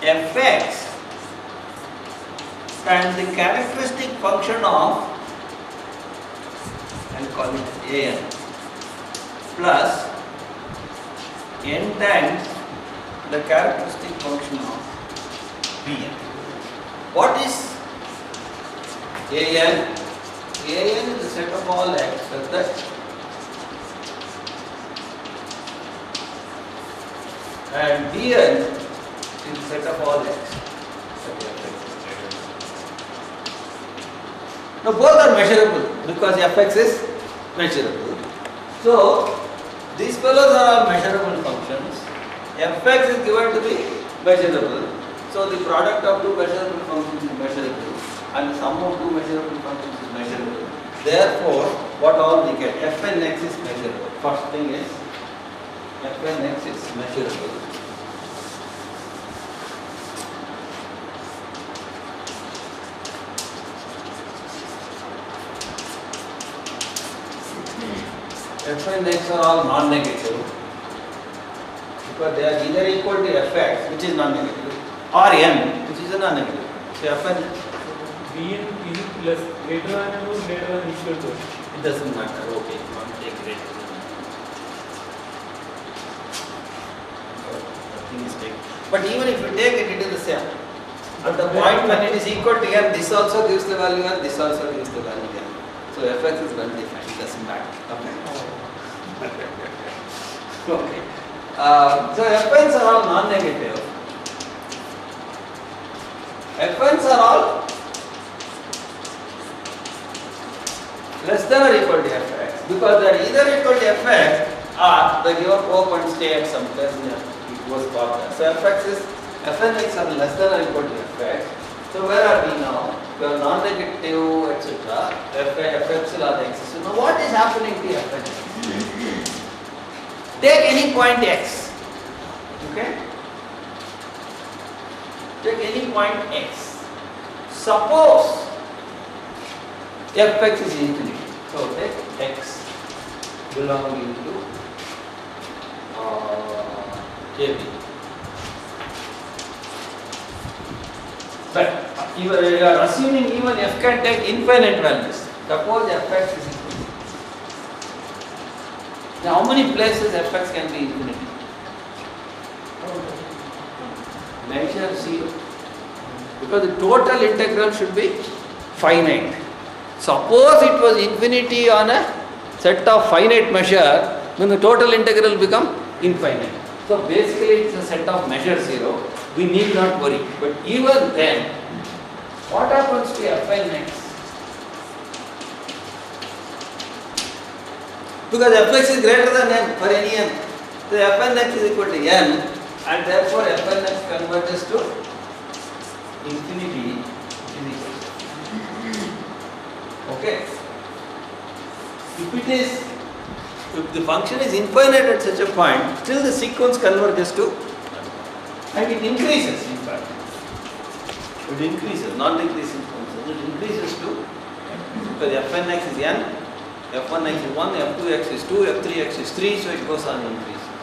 S1: fx and the characteristic function of I will call it an plus n times the characteristic function of bn. What is an? An is the set of all x such that and bn is the set of all x. Now both are measurable because fx is measurable. So these fellows are all measurable functions. Fx is given to be measurable. So the product of two measurable functions is measurable and the sum of two measurable functions is measurable. Therefore, what all we get? Fnx is measurable. First thing is Fnx is measurable. Fnx are all non-negative because they are either equal to fx, which is non-negative, or n, which is a non-negative. So Fn,
S2: Bn is it less greater than or greater than equal to?
S1: it doesn't matter. Okay, you want to take greater than nothing is taken. But even if you take it, it is the same. At the point when it is equal to n, this also gives the value n, this also gives the value n. So fx is well defined. It doesn't matter. Okay. Okay. So fn's are all non-negative. Fn's are all less than or equal to fx because they are either equal to fx or the given point stay at some place near it goes further. So fx is fnx are less than or equal to fx. So where are we now? We are non-negative, etc. Fx will are x. So now what is happening to fnx? Take any point x. Okay? Take any point x. Suppose fx is infinity. So take x belonging to AB. But you are assuming even f can take infinite values. Suppose fx is infinity. Now how many places fx can be infinity? Measure 0. Because the total integral should be finite. Suppose it was infinity on a set of finite measure, then the total integral will become infinite. So basically it's a set of measure 0. We need not worry. But even then, what happens to fnx? Because fx is greater than n for any n. So fnx is equal to n and therefore fnx converges to infinity is equal to. Okay. If the function is infinite at such a point, still the sequence converges to and it increases in fact. It increases, non-decreasing function. It increases to because fnx is n. F1x is 1, F2x is 2, F3x is 3, so it goes on increasing.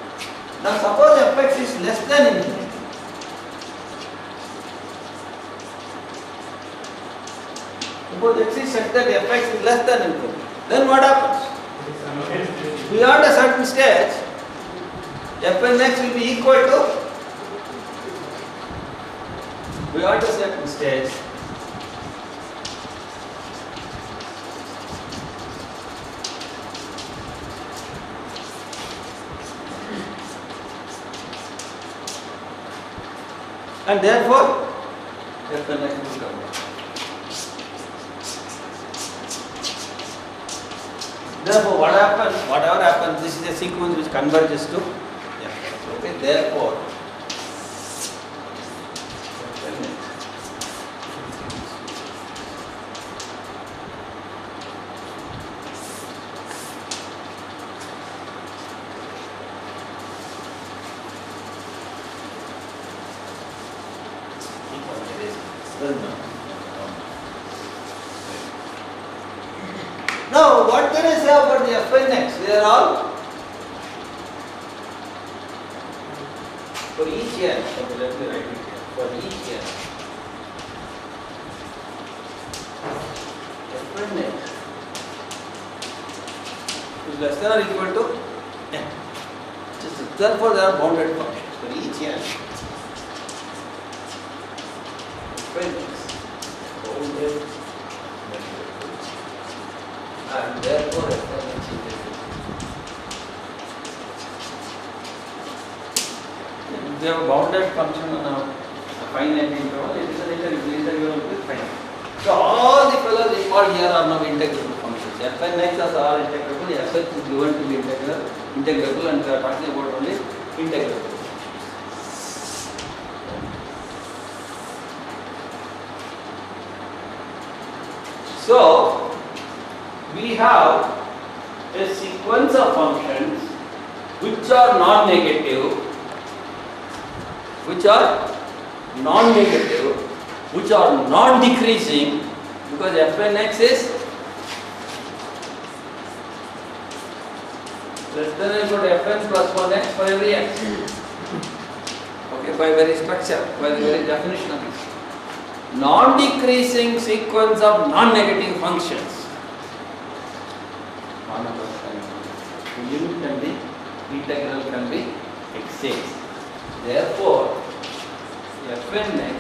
S1: Now suppose fx is less than infinity. Suppose x is such that fx is less than infinity. Then what happens? Beyond a certain stage, fnx will be equal to, beyond a certain stage, and therefore fnx will converge. Therefore, whatever happens, this is a sequence which converges to fx. Okay, therefore now, what can I say about the fnx? They are all for each n. Okay, let me write it here. For each n, fnx is less than or equal to n. Therefore, there are bounded functions for each n. Bounded and therefore Fnx is if we have a bounded function on a finite interval, it is an integral with finite. So all the fellows involved here are now integrable functions. Fnx are integrable, fx is given to be integrable, and we are talking about only integrable. So we have a sequence of functions which are non-negative, which are non-decreasing, because Fnx is less than or equal to Fn plus 1x for every x. Okay, by very structure, by the very definition of this. Non-decreasing sequence of non-negative functions. The limit can be, integral can be exchanged. Therefore, Fnx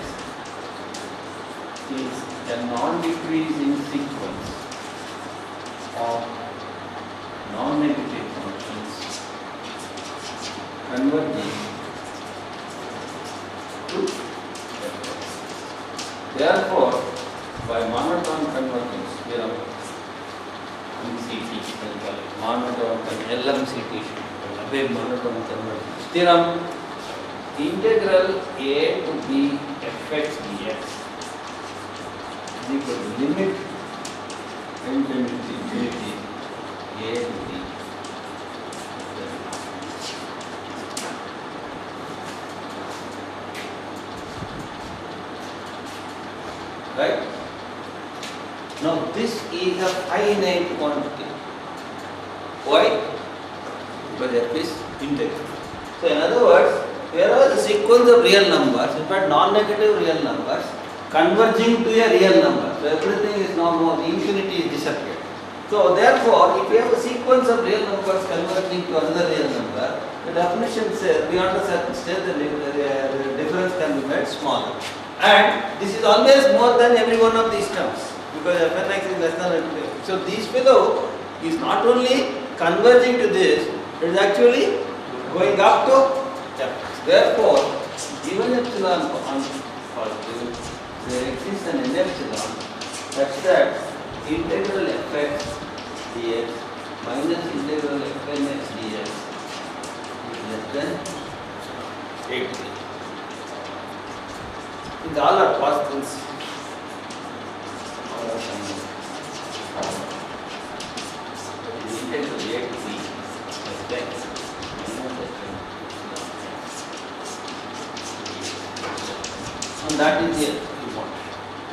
S1: is a non-decreasing sequence of non-negative functions converging to Fx. Therefore, by monotone convergence theorem, MCT, LMCT, monotone convergence theorem, integral a to b fx dx is equal to limit n tends to infinity a to b. Right? Now this is a finite quantity. Why? Because f is integral. So in other words, wherever the sequence of real numbers, in fact non-negative real numbers, converging to a real number. So everything is now more, the infinity is disappeared. So therefore, if you have a sequence of real numbers converging to another real number, the definition says beyond a certain state the difference can be made smaller. And this is always more than every one of these terms, because Fnx is less than or equal to. So this fellow is not only converging to this, it is actually going up to f. Therefore, given epsilon on positive, there exists an n epsilon such that integral fx dx minus integral fnx dx is less than 8. These all are constants. All are constants. Integral a to b fx minus fn. And that is here you want.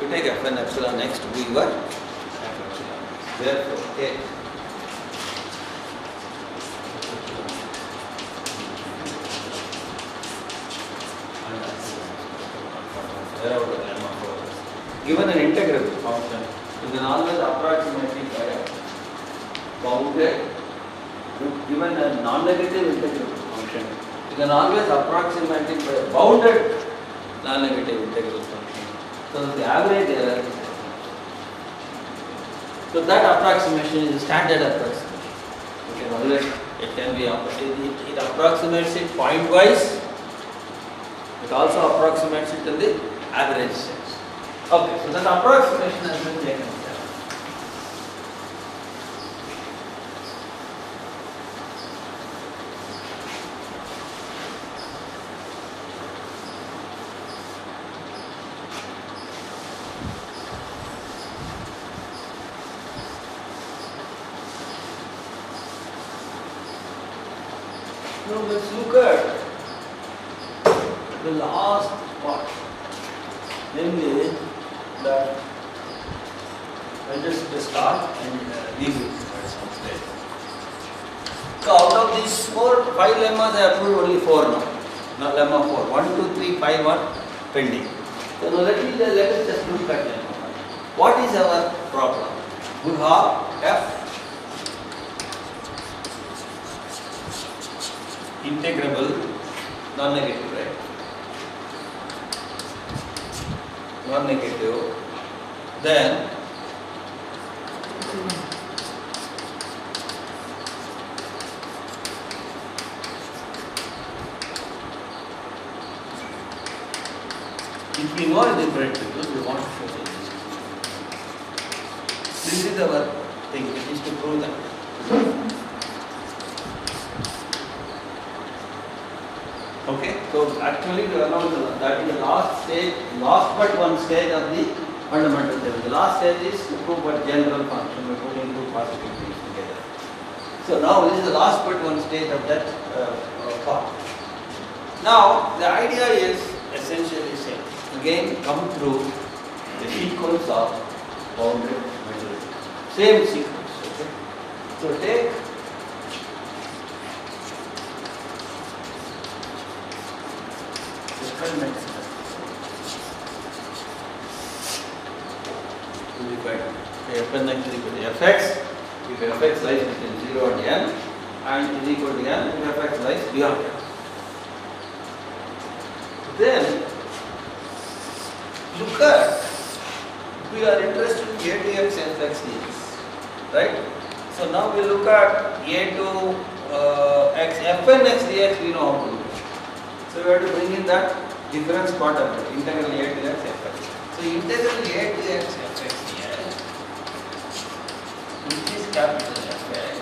S1: You take fn epsilon x to be your f epsilon x. Therefore, a given an integrable function, you can always approximate it by a bounded. Given a non-negative integrable function, you can always approximate it by a bounded non-negative integral function. So the average error is so that approximation is a standard approximation. You can always, it can be it approximates it point wise. It also approximates it in the average sense. Okay, so that approximation has been taken care of. Now let's look at the last part, namely that I'll just start and leave it at some stage. So out of these 5 lemmas, I have proved only 4 now. Now lemma 4, 1, 2, 3, 5 are pending. So now let us just look at lemma 1. What is our problem? We have f integrable, non-negative, right? Non-negative, then if we know the differential, we want to show this. This is our thing, it is to prove that. Okay, so actually we are now that is the last stage, last but one stage of the fundamental theorem. The last stage is to prove a general function by putting two positive things together. So now this is the last but one stage of that part. Now the idea is essentially same. Again come through the sequence of bounded measures. Same sequence. Okay? So take experiment. Fnx is equal to fx, if fx lies between 0 and n, and is equal to n if fx lies beyond n. Then look at, we are interested in a to x fx dx, right? So now we look at a to x fnx dx, we know how to do it. So we have to bring in that difference part of it, integral a to x fx. So integral a to x fx dx, which is capital Fx,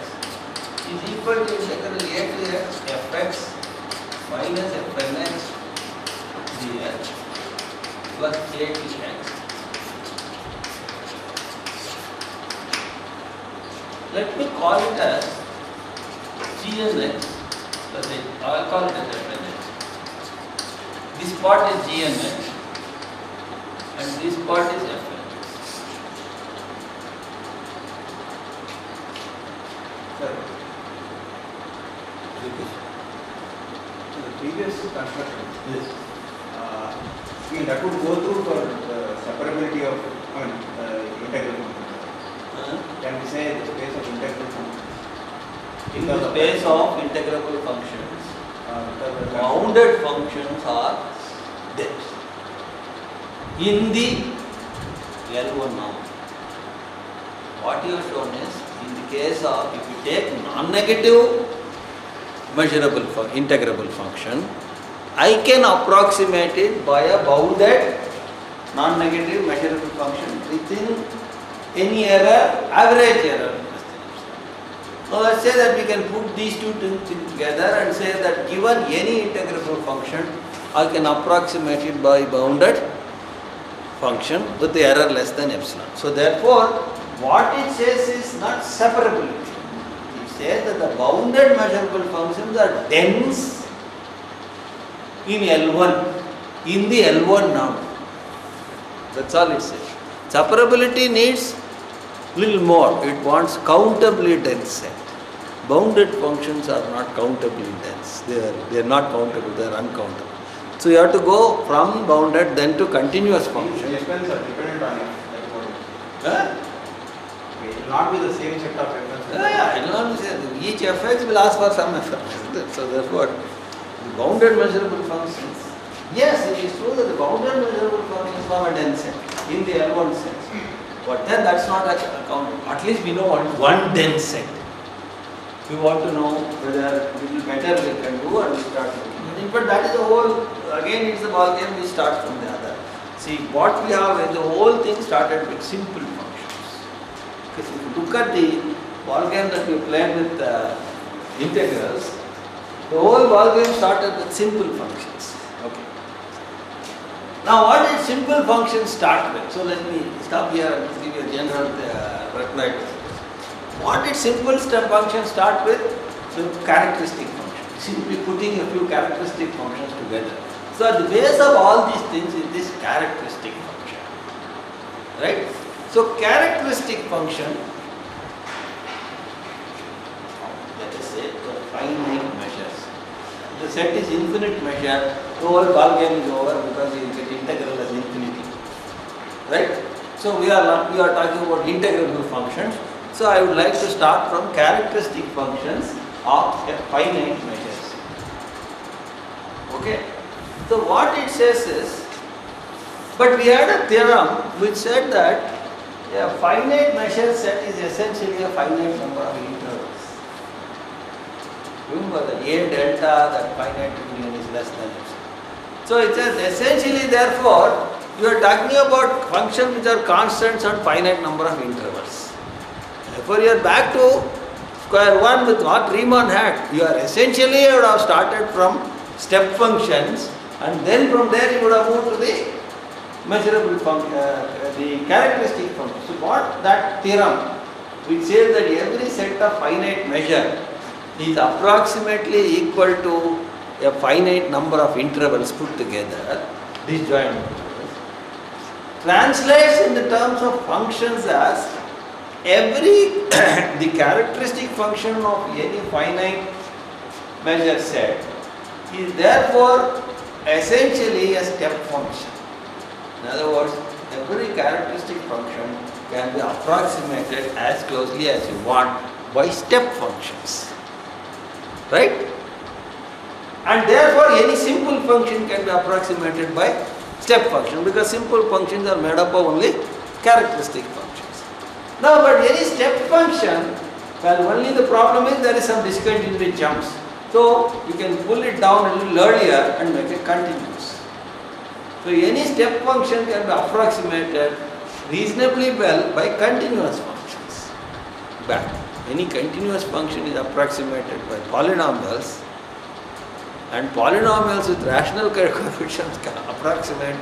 S1: is equal to integral a to x fx minus fnx dx plus a to x. Let me call it as gnx, I'll call it as fnx. This part is gnx and this part is fnx.
S3: The previous construction, yes, that would go through for separability of integral function. Can we say the space of integral function?
S1: In the space of integrable functions, bounded functions are there. In the L1 now, what you have shown is, in the case of, if you take non-negative measurable integrable function, I can approximate it by a bounded non-negative measurable function within any error, average error. Now let's say that we can put these two things together and say that given any integrable function, I can approximate it by bounded function with the error less than epsilon. So therefore, what it says is not separability. It says that the bounded measurable functions are dense in L1, in the L1 now. That's all it says. Separability needs little more. It wants countably dense set. Bounded functions are not countably dense. They are not countable. They are uncountable. So you have to go from bounded then to continuous function.
S3: The expenses are dependent on it. That's what it
S1: Huh?
S3: is. It will not be the same set of expenses.
S1: Yeah, it will not be said. Each fx will ask for some fx. So therefore, the bounded measurable functions. Yes, it is true that the bounded measurable functions form a dense set in the L1 sense. But then that's not countable. At least we know one dense set. We want to know whether a little better we can do and we start looking at it. But that is the whole, again it's the ball game, we start from the other. See, what we have is the whole thing started with simple functions. Because if you look at the ball game that we played with integrals, the whole ball game started with simple functions. Okay. Now what did simple functions start with? So let me stop here and give you a general reply to this. What did simple step function start with? The characteristic function. Simply putting a few characteristic functions together. So at the base of all these things is this characteristic function. Right? So characteristic function, let us say the finite measures. The set is infinite measure, the whole ball game is over because you get integral as infinity. Right? So we are talking about integrable functions. So I would like to start from characteristic functions of finite measures. Okay. So what it says is, but we had a theorem which said that a finite measure set is essentially a finite number of intervals. Remember that A delta, that finite union is less than epsilon. So it says essentially therefore you are talking about functions which are constants on finite number of intervals. Therefore you are back to square one with what Riemann had. You are essentially, you would have started from step functions and then from there you would have moved to the measurable function, the characteristic function. So what that theorem which says that every set of finite measure is approximately equal to a finite number of intervals put together, disjoint intervals, translates in the terms of functions as every the characteristic function of any finite measure set is therefore essentially a step function. In other words, every characteristic function can be approximated as closely as you want by step functions. Right? And therefore any simple function can be approximated by step function because simple functions are made up of only characteristic functions. Now, but any step function, well, only the problem is there is some discontinuity jumps. So you can pull it down a little earlier and make it continuous. So any step function can be approximated reasonably well by continuous functions. But any continuous function is approximated by polynomials, and polynomials with rational coefficients can approximate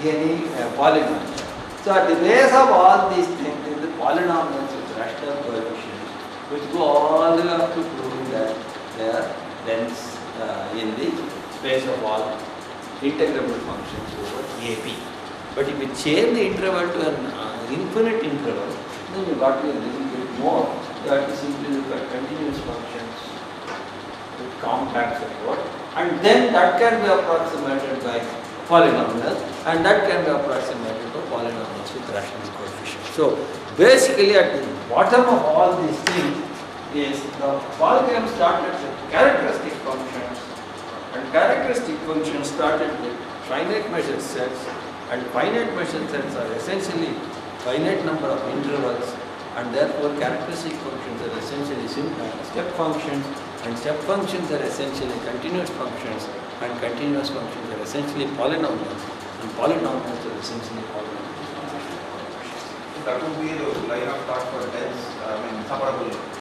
S1: any polynomial. So at the base of all these things is the polynomials with rational coefficients, which go all the way up to proving that they are dense in the space of all integrable functions over AP. But if you change the interval to an infinite interval, then you got to a little bit more. You have to simply look at continuous functions with compact support, and then that can be approximated by polynomials, and that can be approximated by polynomials with rational coefficients. So basically at the bottom of all these things is the Waltham started with characteristic functions, and characteristic functions started with finite measure sets, and finite measure sets are essentially finite number of intervals, and therefore characteristic functions are essentially step functions, and step functions are essentially continuous functions, and continuous functions are essentially polynomials, and polynomials are essentially polynomials.
S3: That would be the line of thought for dense, separable